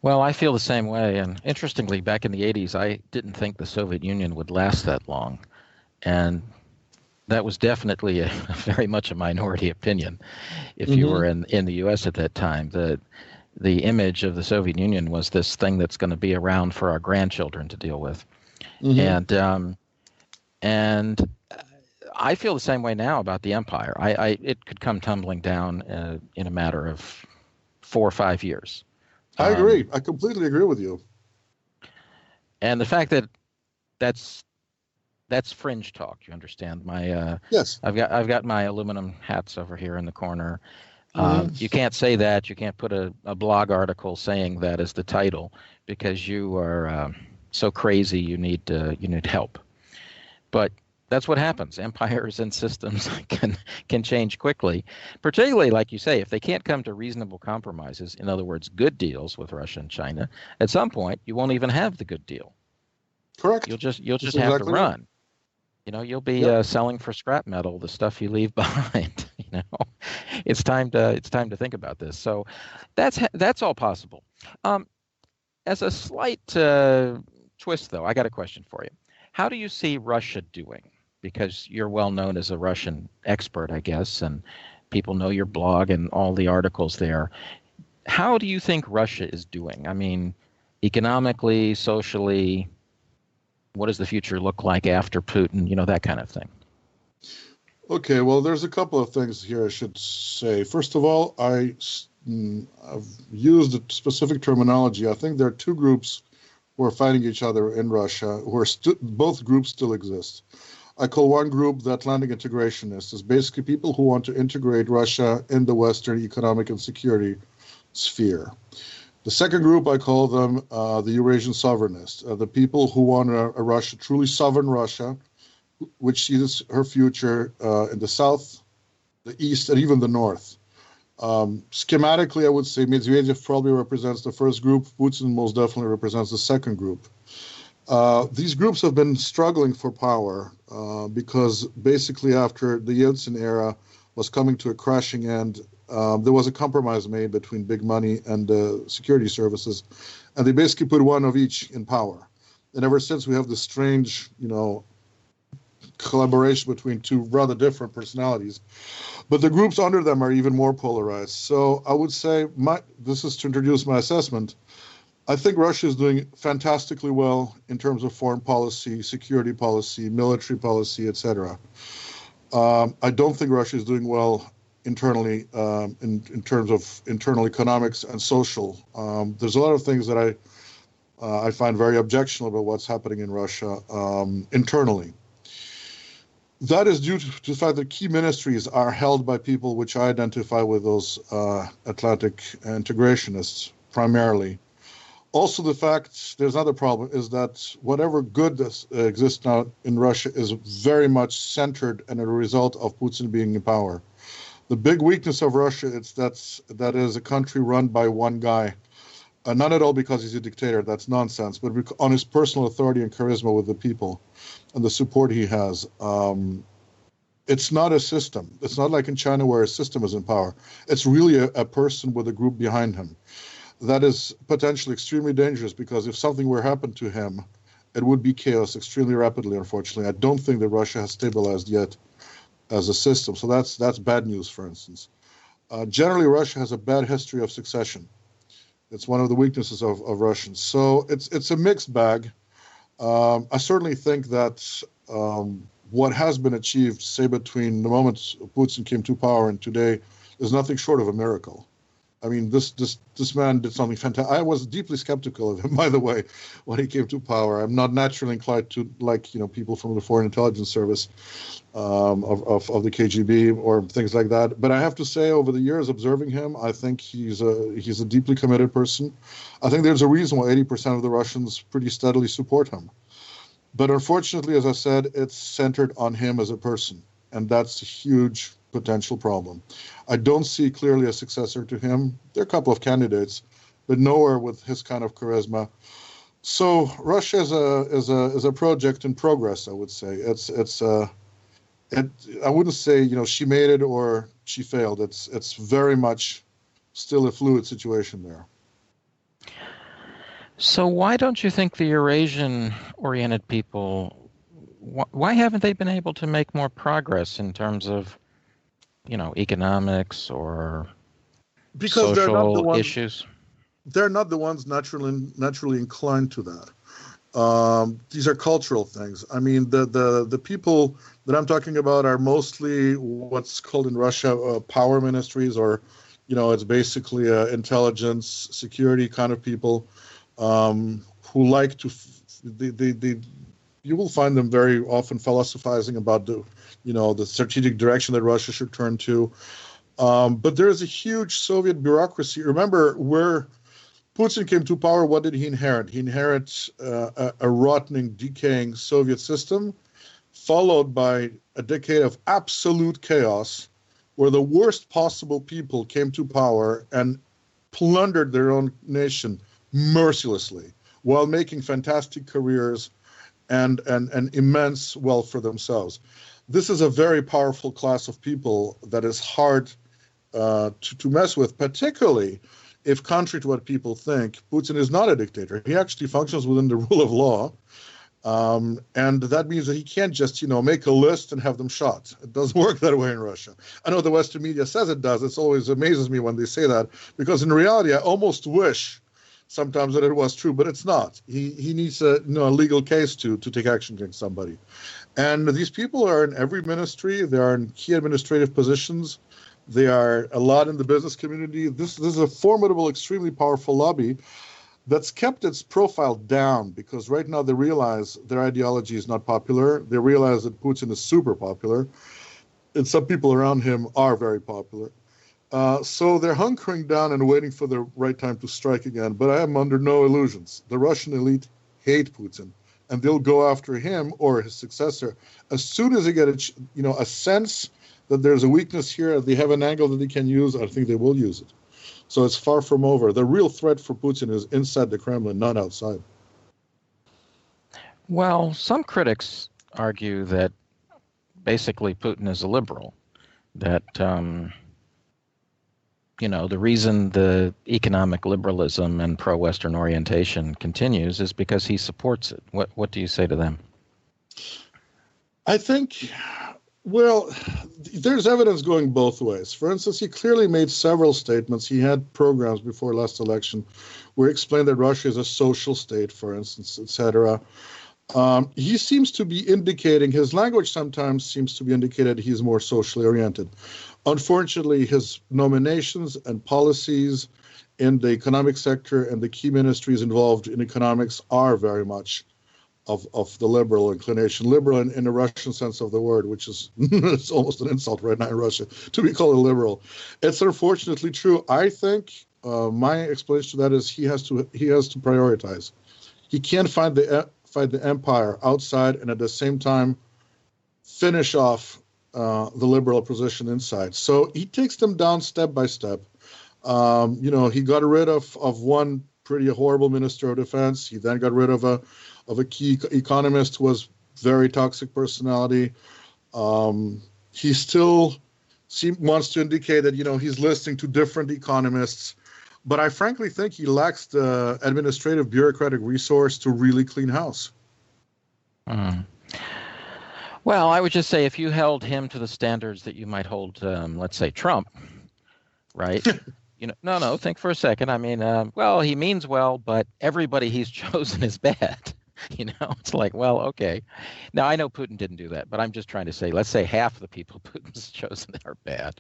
Well, I feel the same way. And interestingly, back in the 80s, I didn't think the Soviet Union would last that long. And that was definitely very much a minority opinion. If you were in the U.S. at that time, the image of the Soviet Union was this thing that's going to be around for our grandchildren to deal with. And I feel the same way now about the empire. It could come tumbling down in a matter of 4 or 5 years. I agree. I completely agree with you. And the fact that that's fringe talk. You understand? Yes. I've got my aluminum hats over here in the corner. You can't say that. You can't put a blog article saying that as the title because you are so crazy. You need help. But that's what happens. Empires and systems can change quickly, particularly, like you say, if they can't come to reasonable compromises. In other words, good deals with Russia and China. At some point, you won't even have the good deal. Correct. You'll just have to run. You'll be selling for scrap metal the stuff you leave behind. It's time to think about this. So that's all possible. As a slight twist, though, I got a question for you. How do you see Russia doing? Because you're well known as a Russian expert, I guess, and people know your blog and all the articles there. How do you think Russia is doing? I mean, economically, socially, what does the future look like after Putin? That kind of thing. Okay, well, there's a couple of things here I should say. First of all, I've used a specific terminology. I think there are two groups who are fighting each other in Russia, both groups still exist. I call one group the Atlantic integrationists. It's basically people who want to integrate Russia in the Western economic and security sphere. The second group, I call them the Eurasian sovereignists, the people who want a Russia, truly sovereign Russia, which sees her future in the south, the east, and even the north. Schematically, I would say Medvedev probably represents the first group. Putin most definitely represents the second group. These groups have been struggling for power because basically after the Yeltsin era was coming to a crashing end, there was a compromise made between big money and the security services, and they basically put one of each in power. And ever since, we have this strange, collaboration between two rather different personalities. But the groups under them are even more polarized. So I would say, this is to introduce my assessment, I think Russia is doing fantastically well in terms of foreign policy, security policy, military policy, etc. I don't think Russia is doing well internally in terms of internal economics and social. There's a lot of things that I find very objectionable about what's happening in Russia internally. That is due to the fact that key ministries are held by people which I identify with those Atlantic integrationists primarily. Also, the fact, there's another problem, is that whatever good exists now in Russia is very much centered and a result of Putin being in power. The big weakness of Russia is that is a country run by one guy. Not at all because he's a dictator, that's nonsense, but on his personal authority and charisma with the people and the support he has. It's not a system. It's not like in China where a system is in power. It's really a person with a group behind him. That is potentially extremely dangerous because if something were to happen to him, it would be chaos extremely rapidly, unfortunately. I don't think that Russia has stabilized yet as a system. So that's bad news, for instance. Generally, Russia has a bad history of succession. It's one of the weaknesses of Russians. So it's a mixed bag. I certainly think that what has been achieved, say, between the moment Putin came to power and today, is nothing short of a miracle. I mean, this man did something fantastic. I was deeply skeptical of him, by the way, when he came to power. I'm not naturally inclined to like, people from the Foreign Intelligence Service of the KGB or things like that. But I have to say, over the years observing him, I think he's a deeply committed person. I think there's a reason why 80% of the Russians pretty steadily support him. But unfortunately, as I said, it's centered on him as a person, and that's a huge potential problem. I don't see clearly a successor to him. There are a couple of candidates, but nowhere with his kind of charisma. So Russia is a project in progress, I would say. I wouldn't say she made it or she failed. It's very much still a fluid situation there. So why don't you think the Eurasian-oriented people, why haven't they been able to make more progress in terms of economics or because social issues? They're not the ones naturally inclined to that. These are cultural things. I mean, the people that I'm talking about are mostly what's called in Russia power ministries, or it's basically intelligence, security kind of people who like to. You will find them very often philosophizing about the strategic direction that Russia should turn to. But there is a huge Soviet bureaucracy. Remember, where Putin came to power, what did he inherit? He inherits a rotting, decaying Soviet system, followed by a decade of absolute chaos, where the worst possible people came to power and plundered their own nation mercilessly, while making fantastic careers and immense wealth for themselves. This is a very powerful class of people that is hard to mess with, particularly if, contrary to what people think, Putin is not a dictator. He actually functions within the rule of law, and that means that he can't just, make a list and have them shot. It doesn't work that way in Russia. I know the Western media says it does. It always amazes me when they say that, because in reality, I almost wish sometimes that it was true, but it's not. He needs a legal case to take action against somebody. And these people are in every ministry. They are in key administrative positions. They are a lot in the business community. This is a formidable, extremely powerful lobby that's kept its profile down, because right now they realize their ideology is not popular. They realize that Putin is super popular, and some people around him are very popular. So they're hunkering down and waiting for the right time to strike again. But I am under no illusions. The Russian elite hate Putin, and they'll go after him or his successor as soon as they get a sense that there's a weakness here, they have an angle that they can use. I think they will use it. So it's far from over. The real threat for Putin is inside the Kremlin, not outside. Well, some critics argue that basically Putin is a liberal, that the reason the economic liberalism and pro-Western orientation continues is because he supports it. What do you say to them? I think, well, there's evidence going both ways. For instance, he clearly made several statements. He had programs before last election where he explained that Russia is a social state, for instance, etc. He seems to be indicating, his language sometimes seems to be indicated he's more socially oriented. Unfortunately, his nominations and policies in the economic sector and the key ministries involved in economics are very much of the liberal inclination, liberal in the Russian sense of the word, which is it's almost an insult right now in Russia to be called a liberal. It's unfortunately true. I think my explanation to that is he has to prioritize. He can't fight the empire outside and at the same time finish off the liberal position inside. So he takes them down step by step. He got rid of one pretty horrible minister of defense. He then got rid of a key economist who was very toxic personality. He still wants to indicate that he's listening to different economists, but I frankly think he lacks the administrative bureaucratic resource to really clean house. Well, I would just say if you held him to the standards that you might hold, let's say, Trump, right? No, think for a second. I mean, he means well, but everybody he's chosen is bad. It's like, well, okay. Now, I know Putin didn't do that, but I'm just trying to say, let's say half of the people Putin's chosen are bad.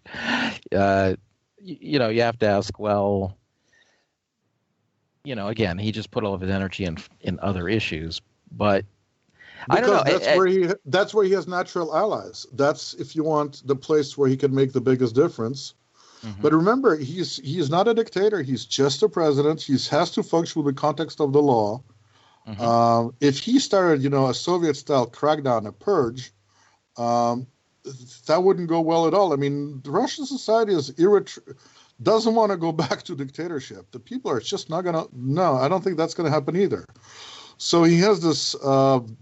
You have to ask, well, again, he just put all of his energy in other issues, but I don't know. That's where he has natural allies. That's, if you want, the place where he can make the biggest difference. Mm-hmm. But remember, he is not a dictator. He's just a president. He has to function with the context of the law. Mm-hmm. If he started, a Soviet-style crackdown, a purge, that wouldn't go well at all. I mean, the Russian society doesn't want to go back to dictatorship. The people are just not going to. No, I don't think that's going to happen either. So he has this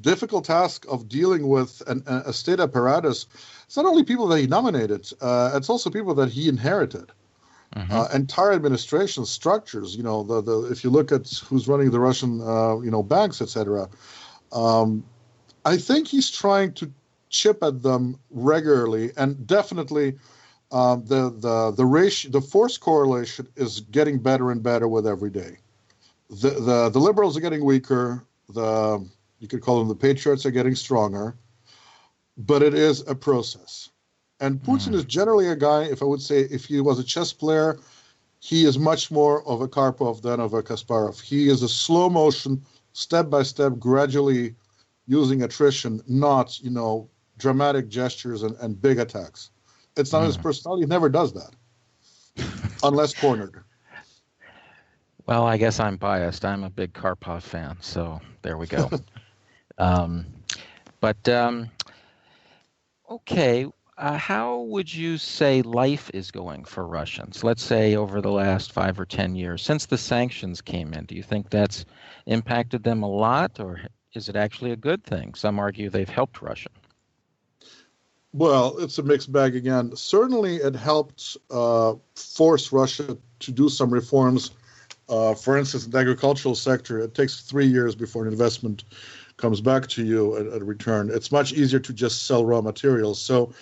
difficult task of dealing with a state apparatus. It's not only people that he nominated; it's also people that he inherited. Mm-hmm. Entire administration structures. If you look at who's running the Russian, banks, etc. I think he's trying to chip at them regularly, and definitely the force correlation is getting better and better with every day. The liberals are getting weaker. You could call them the patriots are getting stronger, but it is a process. And Putin is generally a guy, if he was a chess player, he is much more of a Karpov than of a Kasparov. He is a slow motion, step by step, gradually using attrition, not, dramatic gestures and big attacks. It's not his personality. He never does that, unless cornered. Well, I guess I'm biased. I'm a big Karpov fan, so there we go. Okay. How would you say life is going for Russians? Let's say over the last 5 or 10 years, since the sanctions came in. Do you think that's impacted them a lot, or is it actually a good thing? Some argue they've helped Russia. Well, it's a mixed bag again. Certainly, it helped force Russia to do some reforms. For instance, in the agricultural sector, it takes 3 years before an investment comes back to you at a return. It's much easier to just sell raw materials. So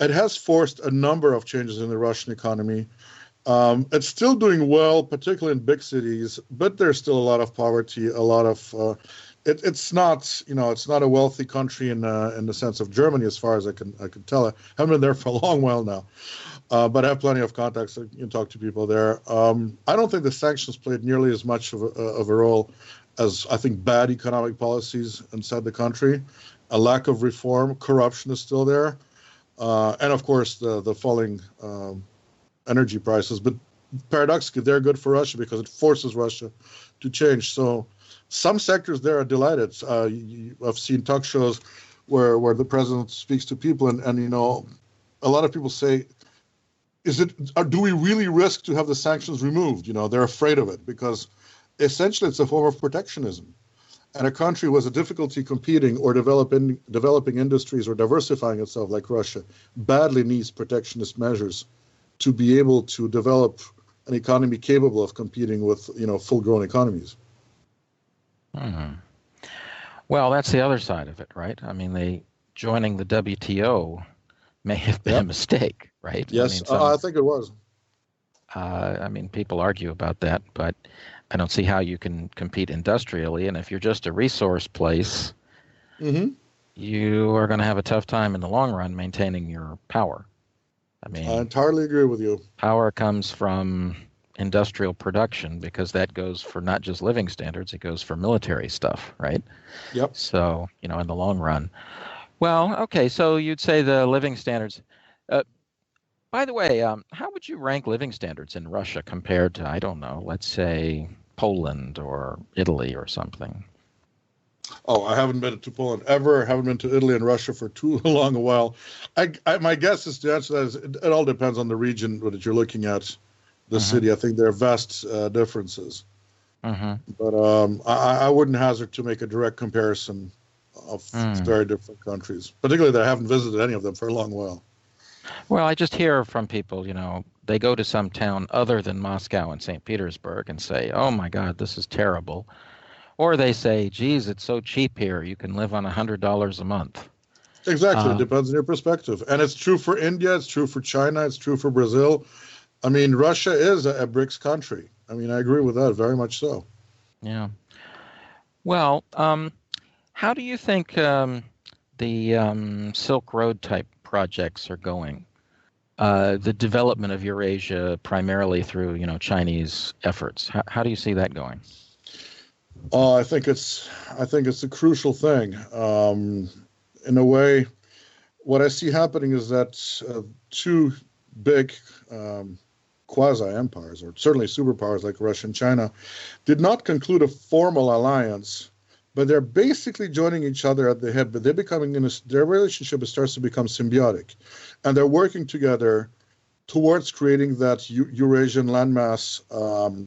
it has forced a number of changes in the Russian economy. It's still doing well, particularly in big cities, but there's still a lot of poverty, a lot of it's not a wealthy country in the sense of Germany, as far as I can tell. I haven't been there for a long while now, but I have plenty of contacts. I can talk to people there. I don't think the sanctions played nearly as much of a role as I think bad economic policies inside the country, a lack of reform, corruption is still there, and of course the falling energy prices. But paradoxically, they're good for Russia because it forces Russia to change. So some sectors there are delighted. I've seen talk shows where the president speaks to people, and a lot of people say, do we really risk to have the sanctions removed? They're afraid of it because essentially it's a form of protectionism. And a country with a difficulty competing or developing industries or diversifying itself like Russia badly needs protectionist measures to be able to develop an economy capable of competing with full-grown economies. Mm-hmm. Well, that's the other side of it, right? I mean, joining the WTO may have been a mistake, right? Yes, I think it was. People argue about that, but I don't see how you can compete industrially. And if you're just a resource place, you are going to have a tough time in the long run maintaining your power. I entirely agree with you. Power comes from industrial production, because that goes for not just living standards, it goes for military stuff, right? Yep. So, in the long run. Well, okay, so you'd say the living standards. Uh, by the way, how would you rank living standards in Russia compared to, I don't know, let's say Poland or Italy or something? Oh, I haven't been to Poland ever. Haven't been to Italy and Russia for too long a while. My guess is to answer that is it all depends on the region that you're looking at, the city. I think there are vast differences. But I wouldn't hazard to make a direct comparison of very different countries, particularly that I haven't visited any of them for a long while. Well, I just hear from people, they go to some town other than Moscow and St. Petersburg and say, oh my God, this is terrible. Or they say, geez, it's so cheap here. You can live on $100 a month. Exactly. It depends on your perspective. And it's true for India. It's true for China. It's true for Brazil. I mean, Russia is a BRICS country. I mean, I agree with that very much so. Yeah. Well, how do you think the Silk Road type projects are going? The development of Eurasia primarily through, Chinese efforts. How do you see that going? I think it's a crucial thing. In a way, what I see happening is that two big quasi-empires, or certainly superpowers like Russia and China, did not conclude a formal alliance, but they're basically joining each other at the hip. But their relationship starts to become symbiotic, and they're working together towards creating that Eurasian landmass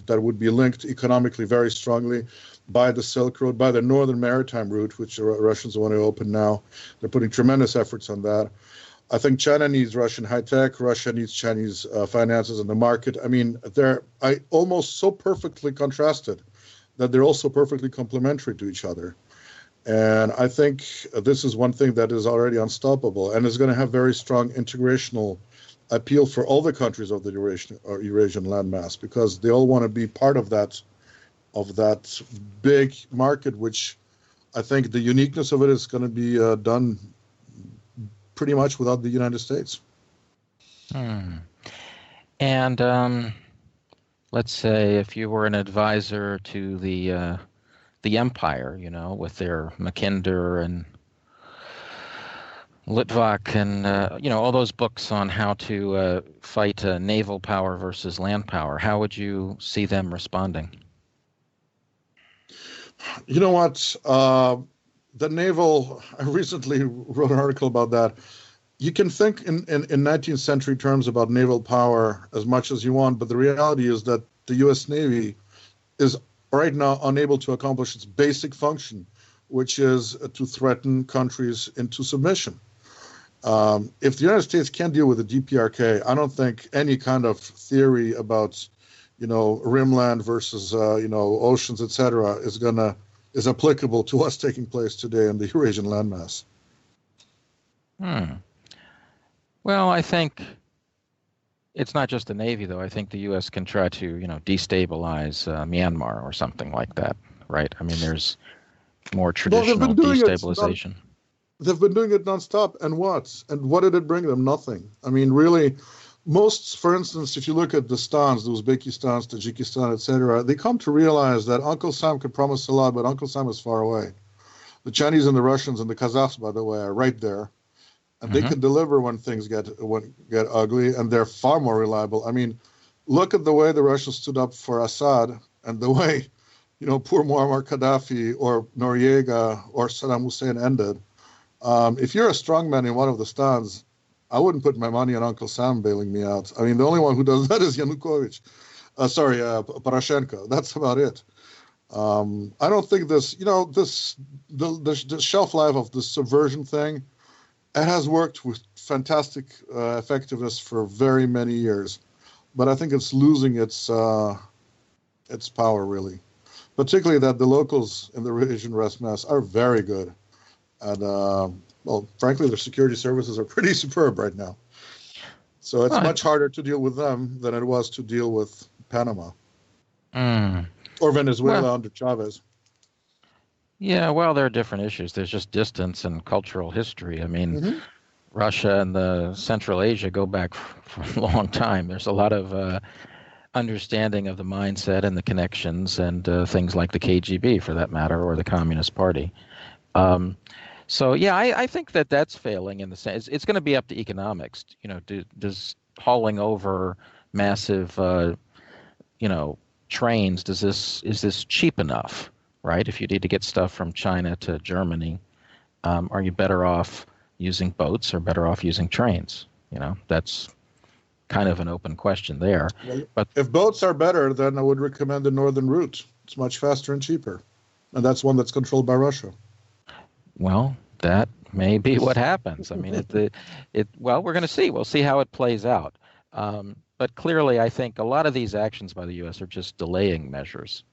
that would be linked economically very strongly by the Silk Road, by the Northern Maritime Route, which the Russians want to open now. They're putting tremendous efforts on that. I think China needs Russian high tech. Russia needs Chinese finances in the market. I mean, they're almost so perfectly contrasted that they're also perfectly complementary to each other. And I think this is one thing that is already unstoppable and is going to have very strong integrational appeal for all the countries of the Eurasian landmass, because they all want to be part of that big market, which I think the uniqueness of it is going to be done pretty much without the United States. And let's say if you were an advisor to the empire, with their Mackinder and Litvak and all those books on how to fight naval power versus land power, how would you see them responding? You know what? The naval, I recently wrote an article about that. You can think in 19th century terms about naval power as much as you want, but the reality is that the U.S. Navy is right now unable to accomplish its basic function, which is to threaten countries into submission. If the United States can't deal with the DPRK, I don't think any kind of theory about, rimland versus, oceans, etc., is applicable to what's taking place today in the Eurasian landmass. Well, I think it's not just the Navy, though. I think the U.S. can try to, destabilize Myanmar or something like that, right? I mean, there's more traditional destabilization. They've been doing it nonstop, and what? And what did it bring them? Nothing. I mean, really, for instance, if you look at the stans, the Uzbekistans, Tajikistan, etc., they come to realize that Uncle Sam can promise a lot, but Uncle Sam is far away. The Chinese and the Russians and the Kazakhs, by the way, are right there. And they can deliver when things get ugly, and they're far more reliable. I mean, look at the way the Russians stood up for Assad and the way, poor Muammar Gaddafi or Noriega or Saddam Hussein ended. If you're a strongman in one of the stans, I wouldn't put my money on Uncle Sam bailing me out. I mean, the only one who does that is Yanukovych. Poroshenko. That's about it. I don't think the shelf life of the subversion thing, it has worked with fantastic effectiveness for very many years, but I think it's losing its power, really. Particularly that the locals in the Eurasian landmass are very good. And, frankly, their security services are pretty superb right now. So it's much harder to deal with them than it was to deal with Panama or Venezuela under Chavez. Yeah, well, there are different issues. There's just distance and cultural history. I mean, Russia and the Central Asia go back for a long time. There's a lot of understanding of the mindset and the connections and things like the KGB, for that matter, or the Communist Party. Um, so yeah, I think that that's failing in the sense it's going to be up to economics. Does hauling over massive, trains, is this cheap enough, right? If you need to get stuff from China to Germany, are you better off using boats or better off using trains? That's kind of an open question there. Well, But if boats are better, then I would recommend the northern route. It's much faster and cheaper, and that's one that's controlled by Russia. well, that may be what happens. I mean, well, we're going to see. We'll see how it plays out. But clearly, I think a lot of these actions by the U.S. are just delaying measures.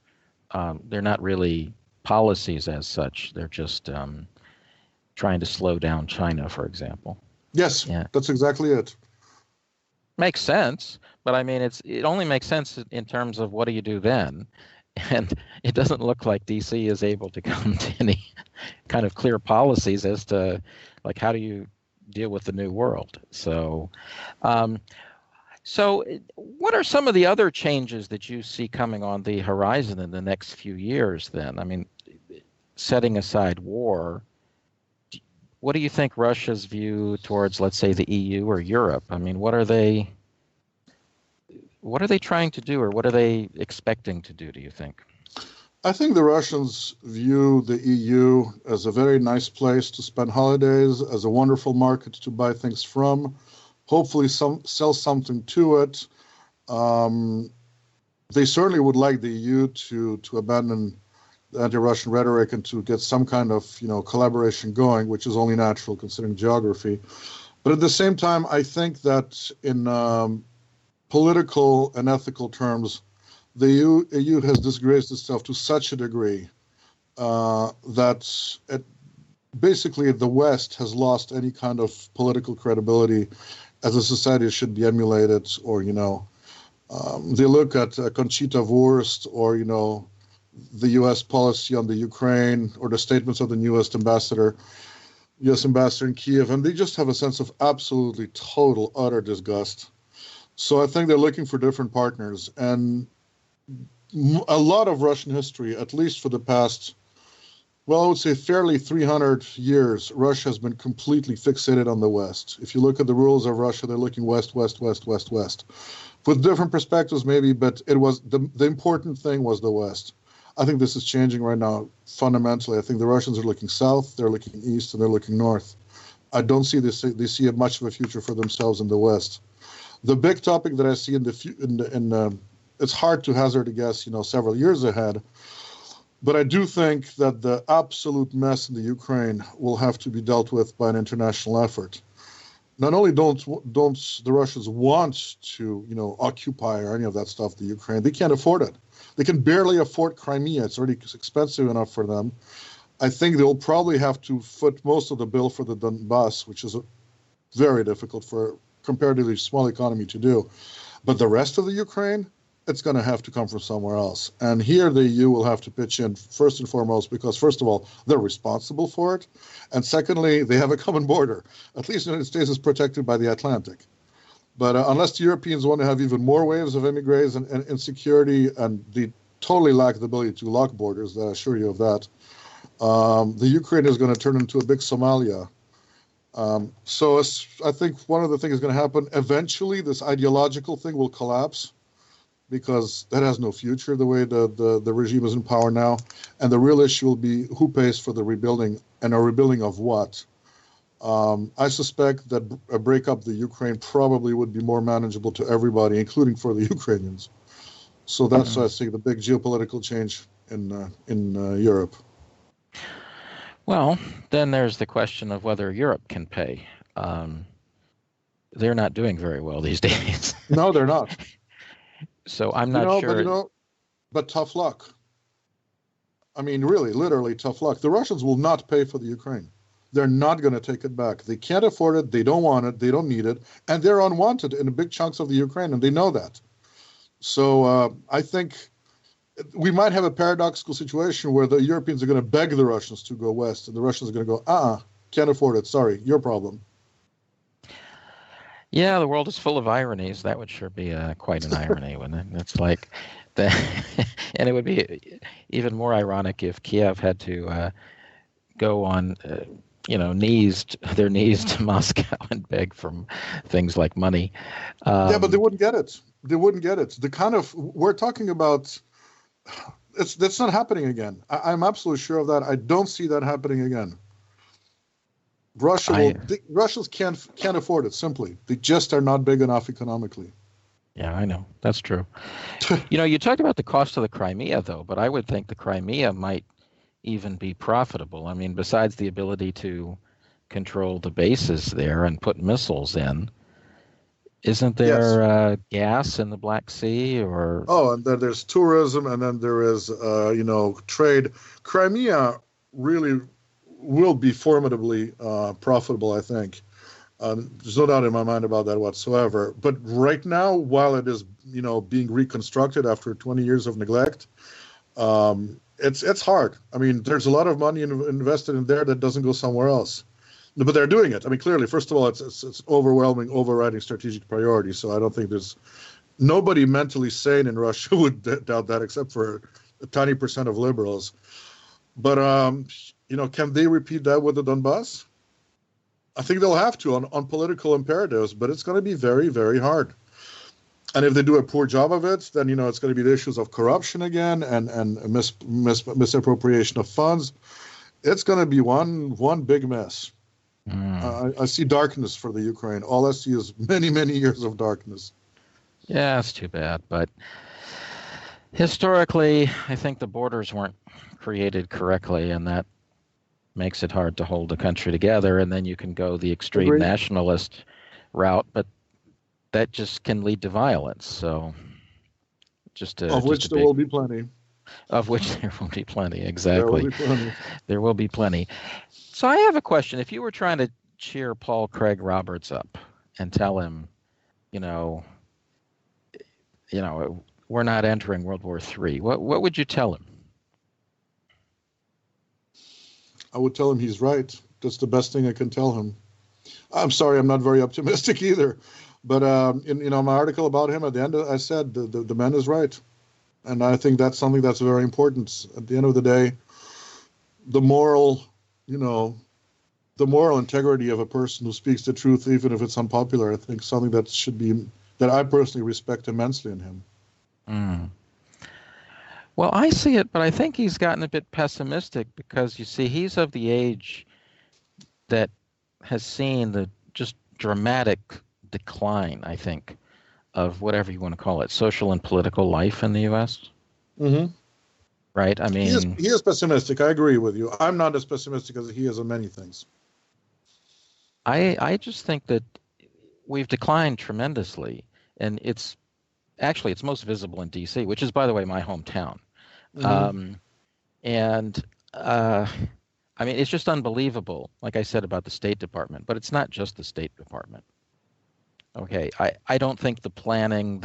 They're not really policies as such. They're just trying to slow down China, for example. Yes, Yeah, that's exactly it. makes sense. But I mean, it only makes sense in terms of what do you do then? And it doesn't look like DC is able to come to any kind of clear policies as to like how do you deal with the new world. So what are some of the other changes that you see coming on the horizon in the next few years then? I mean, setting aside war, what do you think Russia's view towards, let's say, the EU or Europe? I mean, what are they trying to do, or what are they expecting to do, do you think? I think the Russians view the EU as a very nice place to spend holidays, as a wonderful market to buy things from, hopefully sell something to it. They certainly would like the EU to abandon the anti-Russian rhetoric and to get some kind of collaboration going, which is only natural considering geography. But at the same time, I think that in political and ethical terms, the EU has disgraced itself to such a degree that basically the West has lost any kind of political credibility as a society that should be emulated, or they look at Conchita Wurst, or the U.S. policy on the Ukraine, or the statements of the U.S. ambassador in Kiev, and they just have a sense of absolutely total, utter disgust. So I think they're looking for different partners. And a lot of Russian history, at least for the past, well, I would say fairly 300 years, Russia has been completely fixated on the West. If you look at the rules of Russia, they're looking west, west, west, west, west. With different perspectives maybe, but it was the important thing was the West. I think this is changing right now fundamentally. I think the Russians are looking south, they're looking east, and they're looking north. I don't see they see much of a future for themselves in the West. The big topic that I see it's hard to hazard a guess, several years ahead, but I do think that the absolute mess in the Ukraine will have to be dealt with by an international effort. Not only don't the Russians want to, occupy or any of that stuff, the Ukraine, they can't afford it. They can barely afford Crimea. It's already expensive enough for them. I think they'll probably have to foot most of the bill for the Donbass, which is very difficult for a comparatively small economy to do. But the rest of the Ukraine, it's going to have to come from somewhere else. And here the EU will have to pitch in first and foremost because, first of all, they're responsible for it. And secondly, they have a common border. At least the United States is protected by the Atlantic. But unless the Europeans want to have even more waves of immigrants and insecurity, and they totally lack the ability to lock borders, I assure you of that, the Ukraine is going to turn into a big Somalia. So I think one of the things is going to happen, eventually this ideological thing will collapse because that has no future the way the regime is in power now. And the real issue will be who pays for the rebuilding, and a rebuilding of what. I suspect that a breakup of the Ukraine probably would be more manageable to everybody, including for the Ukrainians. So that's, I think, the big geopolitical change in Europe. Well, then there's the question of whether Europe can pay. They're not doing very well these days. No, they're not. So I'm not sure. But tough luck. I mean, really, literally tough luck. The Russians will not pay for the Ukraine. They're not going to take it back. They can't afford it. They don't want it. They don't need it. And they're unwanted in big chunks of the Ukraine, and they know that. So I think we might have a paradoxical situation where the Europeans are going to beg the Russians to go west, and the Russians are going to go, can't afford it. Sorry, your problem. Yeah, the world is full of ironies. That would sure be quite an irony, wouldn't it? It's like the, and it would be even more ironic if Kiev had to go on, their knees to Moscow and beg for things like money. Yeah, but they Um, wouldn't get it. They wouldn't get it. The kind of we're talking about, that's not happening again. I'm absolutely sure of that. I don't see that happening again. I Russians can't afford it. Simply, they just are not big enough economically. Yeah, I know that's true. You talked about the cost of the Crimea, though, but I would think the Crimea might even be profitable. I mean, besides the ability to control the bases there and put missiles in, isn't Yes. there gas in the Black Sea or? Oh, and then there's tourism, and then there is, trade. Crimea really will be formidably profitable, I think. There's no doubt in my mind about that whatsoever. But right now, while it is, being reconstructed after 20 years of neglect, it's hard. I mean, there's a lot of money invested in there that doesn't go somewhere else. But they're doing it. I mean, clearly, first of all, it's overwhelming, overriding strategic priority. So I don't think there's nobody mentally sane in Russia would doubt that, except for a tiny percent of liberals. But can they repeat that with the Donbass? I think they'll have to on political imperatives, but it's going to be very, very hard. And if they do a poor job of it, then it's going to be the issues of corruption again and misappropriation of funds. It's going to be one big mess. I see darkness for the Ukraine. All I see is many, many years of darkness. Yeah, it's too bad. But historically, I think the borders weren't created correctly, and that makes it hard to hold the country together. And then you can go the extreme Agreed. nationalist route, but that just can lead to violence. So Of which there will be plenty. Of which there will be plenty. There will Exactly. be plenty. There will be plenty. So I have a question. If you were trying to cheer Paul Craig Roberts up and tell him, you know, we're not entering World War III, what would you tell him? I would tell him he's right. That's the best thing I can tell him. I'm sorry, I'm not very optimistic either. But in my article about him, at the end, I said the man is right. And I think that's something that's very important. At the end of the day, the moral integrity of a person who speaks the truth, even if it's unpopular, I think something that I personally respect immensely in him. Mm. Well, I see it, but I think he's gotten a bit pessimistic because, you see, he's of the age that has seen the just dramatic decline, I think, of whatever you want to call it, social and political life in the U.S. Mm-hmm. Right? I mean, he is pessimistic. I agree with you. I'm not as pessimistic as he is on many things. I just think that we've declined tremendously, and it's most visible in D.C., which is, by the way, my hometown. Mm-hmm. And I mean, it's just unbelievable, like I said about the State Department, but it's not just the State Department. Okay, I don't think the planning,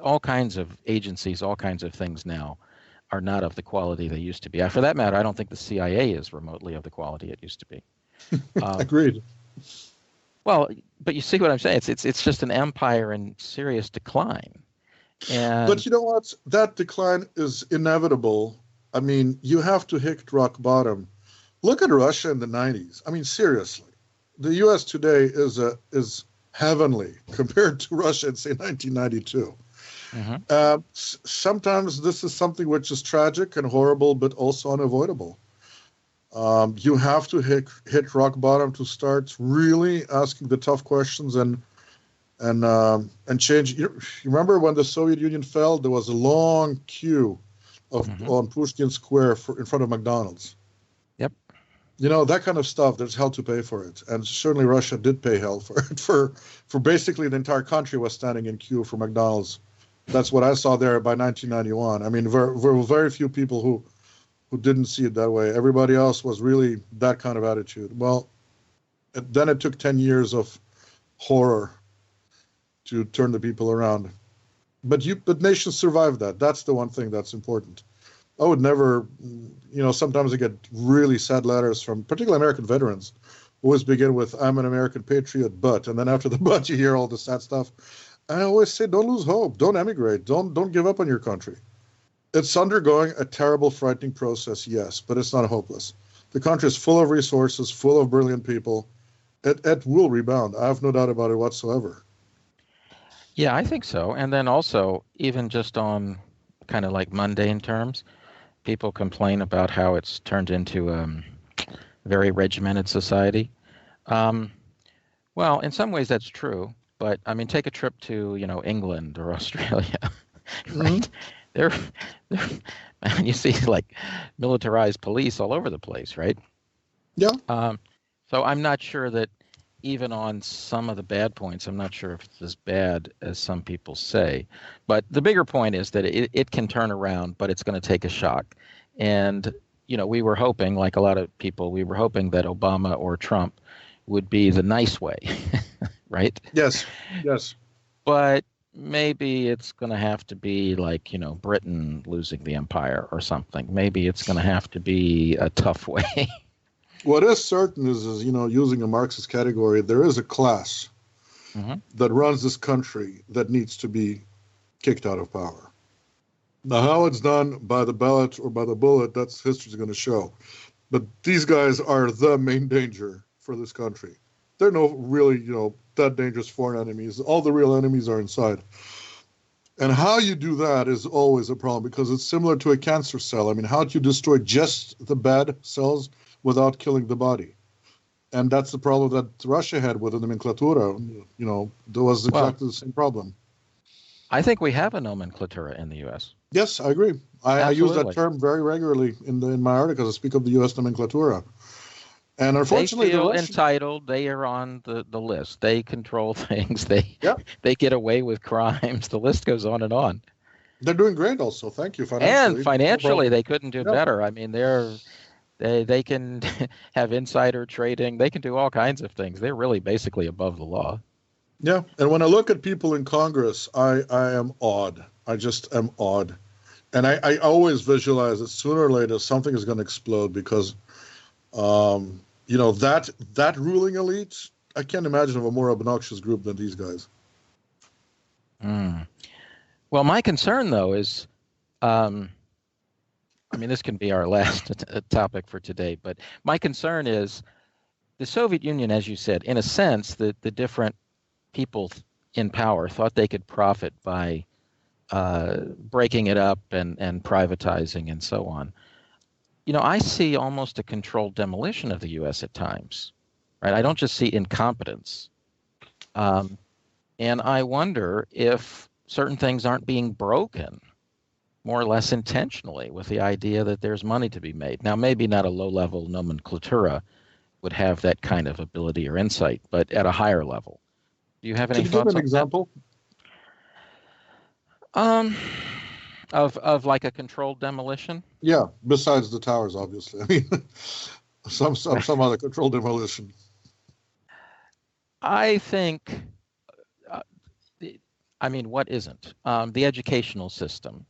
all kinds of agencies, all kinds of things now are not of the quality they used to be. For that matter, I don't think the CIA is remotely of the quality it used to be. Agreed. Well, but you see what I'm saying? It's just an empire in serious decline. But you know what? That decline is inevitable. I mean, you have to hit rock bottom. Look at Russia in the 90s. I mean, seriously. The U.S. today is heavenly compared to Russia in, say, 1992. Mm-hmm. Sometimes this is something which is tragic and horrible, but also unavoidable. You have to hit rock bottom to start really asking the tough questions and change. You remember when the Soviet Union fell? There was a long queue on Pushkin Square in front of McDonald's. Yep. That kind of stuff. There's hell to pay for it, and certainly Russia did pay hell for it. For basically the entire country was standing in queue for McDonald's. That's what I saw there by 1991. I mean, there were very few people who didn't see it that way. Everybody else was really that kind of attitude. Well, then it took 10 years of horror to turn the people around. But nations survive that. That's the one thing that's important. I would never, sometimes I get really sad letters from particularly American veterans always begin with, I'm an American patriot, but, and then after the but, you hear all the sad stuff. I always say, don't lose hope. Don't emigrate. Don't give up on your country. It's undergoing a terrible, frightening process, yes, but it's not hopeless. The country is full of resources, full of brilliant people. It will rebound. I have no doubt about it whatsoever. Yeah, I think so. And then also, even just on kind of like mundane terms, people complain about how it's turned into a very regimented society. Um, well, in some ways that's true, but I mean, take a trip to, England or Australia, Mm-hmm. right? They're, they're man, you see like militarized police all over the place, right? Yeah. So I'm not sure that even on some of the bad points, I'm not sure if it's as bad as some people say. But the bigger point is that it can turn around, but it's going to take a shock. And, we were hoping, like a lot of people, we were hoping that Obama or Trump would be the nice way, right? Yes. Yes. But maybe it's going to have to be like, Britain losing the empire or something. Maybe it's going to have to be a tough way. What is certain is, using a Marxist category, there is a class hmm that runs this country that needs to be kicked out of power. Now, how it's done, by the ballot or by the bullet, that's history's going to show. But these guys are the main danger for this country. They're no really, that dangerous foreign enemies. All the real enemies are inside. And how you do that is always a problem because it's similar to a cancer cell. I mean, how do you destroy just the bad cells without killing the body? And that's the problem that Russia had with the nomenclatura. There was exactly the same problem. I think we have a nomenclatura in the U.S. Yes, I agree. I use that Absolutely. term very regularly in my articles. I speak of the U.S. nomenclatura. And They unfortunately, the feel Russian... entitled. They are on the list. They control things. They Yeah, they get away with crimes. The list goes on and on. they're doing great also. Thank you, And financially. No financially, problem. they couldn't do Yeah, better. I mean, they can have insider trading. They can do all kinds of things. They're really basically above the law. yeah. And when I look at people in Congress, I am awed. I just am awed. And I always visualize that sooner or later something is going to explode because, that ruling elite, I can't imagine of a more obnoxious group than these guys. Mm. Well, my concern though is, I mean, this can be our last topic for today, but my concern is the Soviet Union, as you said, in a sense, the different people in power thought they could profit by breaking it up and privatizing and so on. I see almost a controlled demolition of the U.S. at times, right? I don't just see incompetence. And I wonder if certain things aren't being broken more or less intentionally with the idea that there's money to be made. Now, maybe not a low-level nomenclatura would have that kind of ability or insight, but at a higher level. Do you have any Could you give thoughts an on example? that? Of like a controlled demolition? Yeah, besides the towers, obviously. I mean, some other controlled demolition. I think, uh, what isn't? The educational system.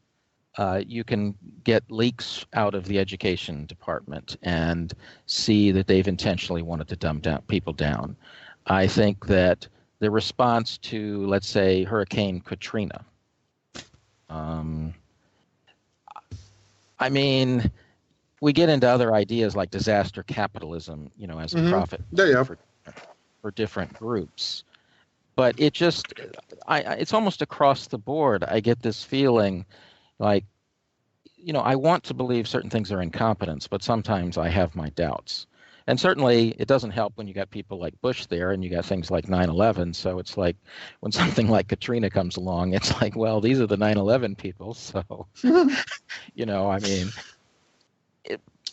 You can get leaks out of the education department and see that they've intentionally wanted to dumb down people down. I think that the response to, let's say, Hurricane Katrina. We get into other ideas like disaster capitalism, as a profit Yeah. for different groups. But it's almost across the board. I get this feeling like, I want to believe certain things are incompetence, but sometimes I have my doubts. And certainly it doesn't help when you got people like Bush there and you got things like 9/11. So it's like when something like Katrina comes along, it's like, well, these are the 9/11 people. So, I mean,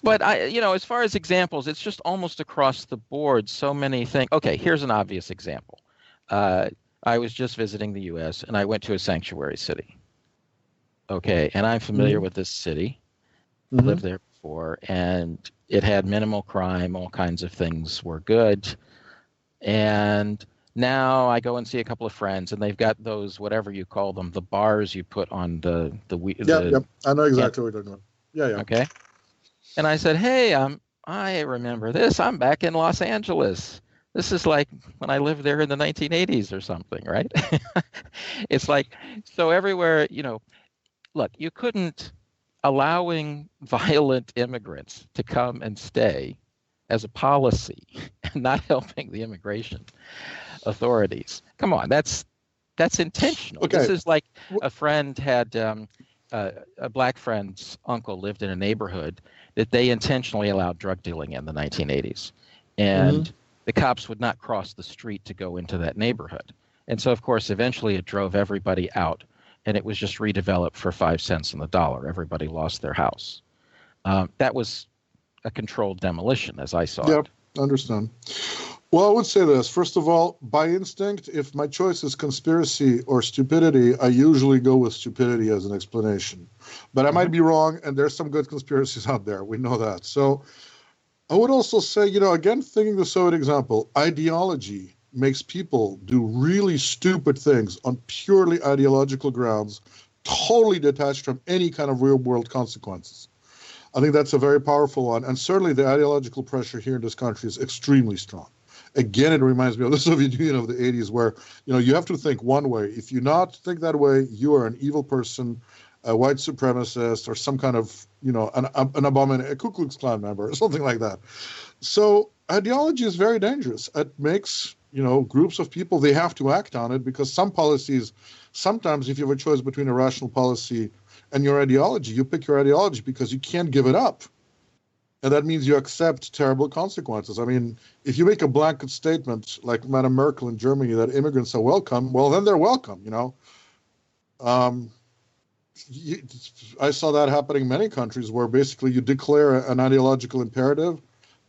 but as far as examples, it's just almost across the board. So many things. Okay, here's an obvious example. I was just visiting the U.S. and I went to a sanctuary city. Okay, and I'm familiar with this city. I lived there before, and it had minimal crime. All kinds of things were good. And now I go and see a couple of friends, and they've got those, whatever you call them, the bars you put on Yep. I know exactly what you're talking about. Yeah. Okay. And I said, hey, I remember this. I'm back in Los Angeles. This is like when I lived there in the 1980s or something, right? It's like, so everywhere, look, you couldn't allowing violent immigrants to come and stay as a policy and not helping the immigration authorities. Come on, that's intentional. Okay. This is like a friend had a black friend's uncle lived in a neighborhood that they intentionally allowed drug dealing in the 1980s, and the cops would not cross the street to go into that neighborhood. And so, of course, eventually it drove everybody out, and it was just redeveloped for 5 cents on the dollar. Everybody lost their house. That was a controlled demolition, as I saw it. Yep, understand. Well, I would say this. First of all, by instinct, if my choice is conspiracy or stupidity, I usually go with stupidity as an explanation. But I might be wrong, and there's some good conspiracies out there. We know that. So I would also say, again, thinking the Soviet example, ideology makes people do really stupid things on purely ideological grounds, totally detached from any kind of real-world consequences. I think that's a very powerful one. And certainly the ideological pressure here in this country is extremely strong. Again, it reminds me of the Soviet Union of the 80s where, you have to think one way. If you not think that way, you are an evil person, a white supremacist, or some kind of, an abomination, a Ku Klux Klan member, or something like that. So ideology is very dangerous. It makes, groups of people, they have to act on it because some policies, sometimes if you have a choice between a rational policy and your ideology, you pick your ideology because you can't give it up. And that means you accept terrible consequences. I mean, if you make a blanket statement like Madame Merkel in Germany that immigrants are welcome, well, then they're welcome, I saw that happening in many countries where basically you declare an ideological imperative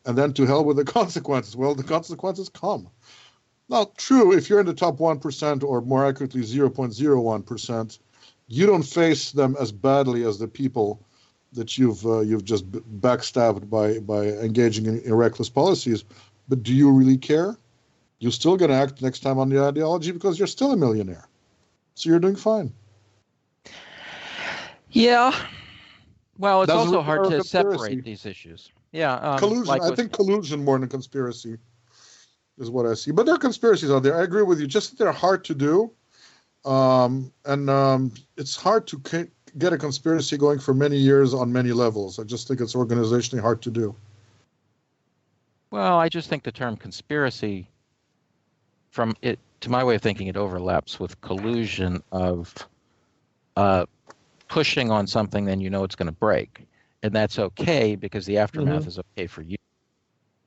and then to hell with the consequences. Well, the consequences come. Now, true, if you're in the top 1% or more accurately 0.01%, you don't face them as badly as the people that you've just backstabbed by engaging in reckless policies. But do you really care? You're still going to act next time on the ideology because you're still a millionaire. So you're doing fine. Yeah. Well, it's Doesn't also hard require to a conspiracy. separate these issues. Yeah. Collusion. I think collusion more than conspiracy is what I see. But there are conspiracies out there. I agree with you. Just that they're hard to do. It's hard to get a conspiracy going for many years on many levels. I just think it's organizationally hard to do. Well, I just think the term conspiracy, from it to my way of thinking, it overlaps with collusion of pushing on something, then it's going to break. And that's okay because the aftermath is okay for you.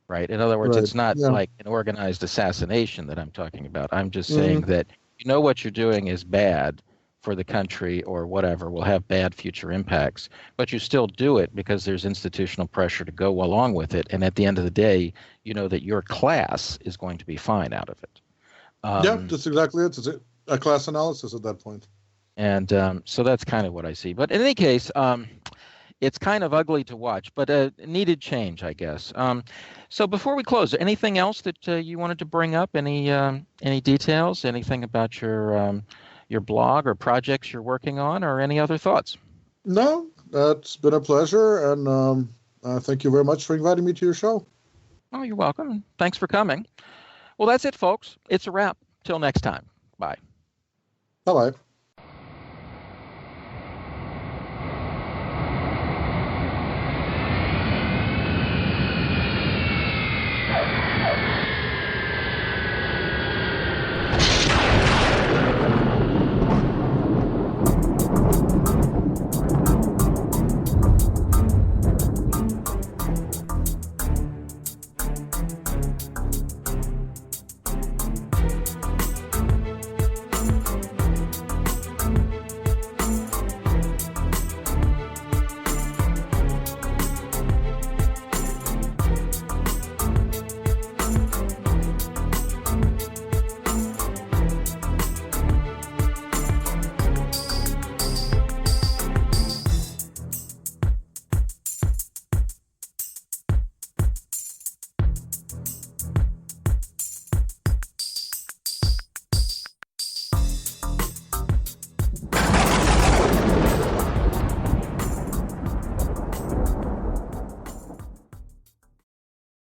Right? In other words, it's not like an organized assassination that I'm talking about. I'm just saying that what you're doing is bad for the country or whatever, will have bad future impacts, but you still do it because there's institutional pressure to go along with it. And at the end of the day, you know that your class is going to be fine out of it. That's exactly it. It's a class analysis at that point. And so that's kind of what I see. But in any case, it's kind of ugly to watch, but needed change, I guess. So before we close, anything else that you wanted to bring up? Any details? Anything about your blog or projects you're working on, or any other thoughts? No, that's been a pleasure, and thank you very much for inviting me to your show. Oh, you're welcome. Thanks for coming. Well, that's it, folks. It's a wrap. Till next time. Bye. Bye-bye.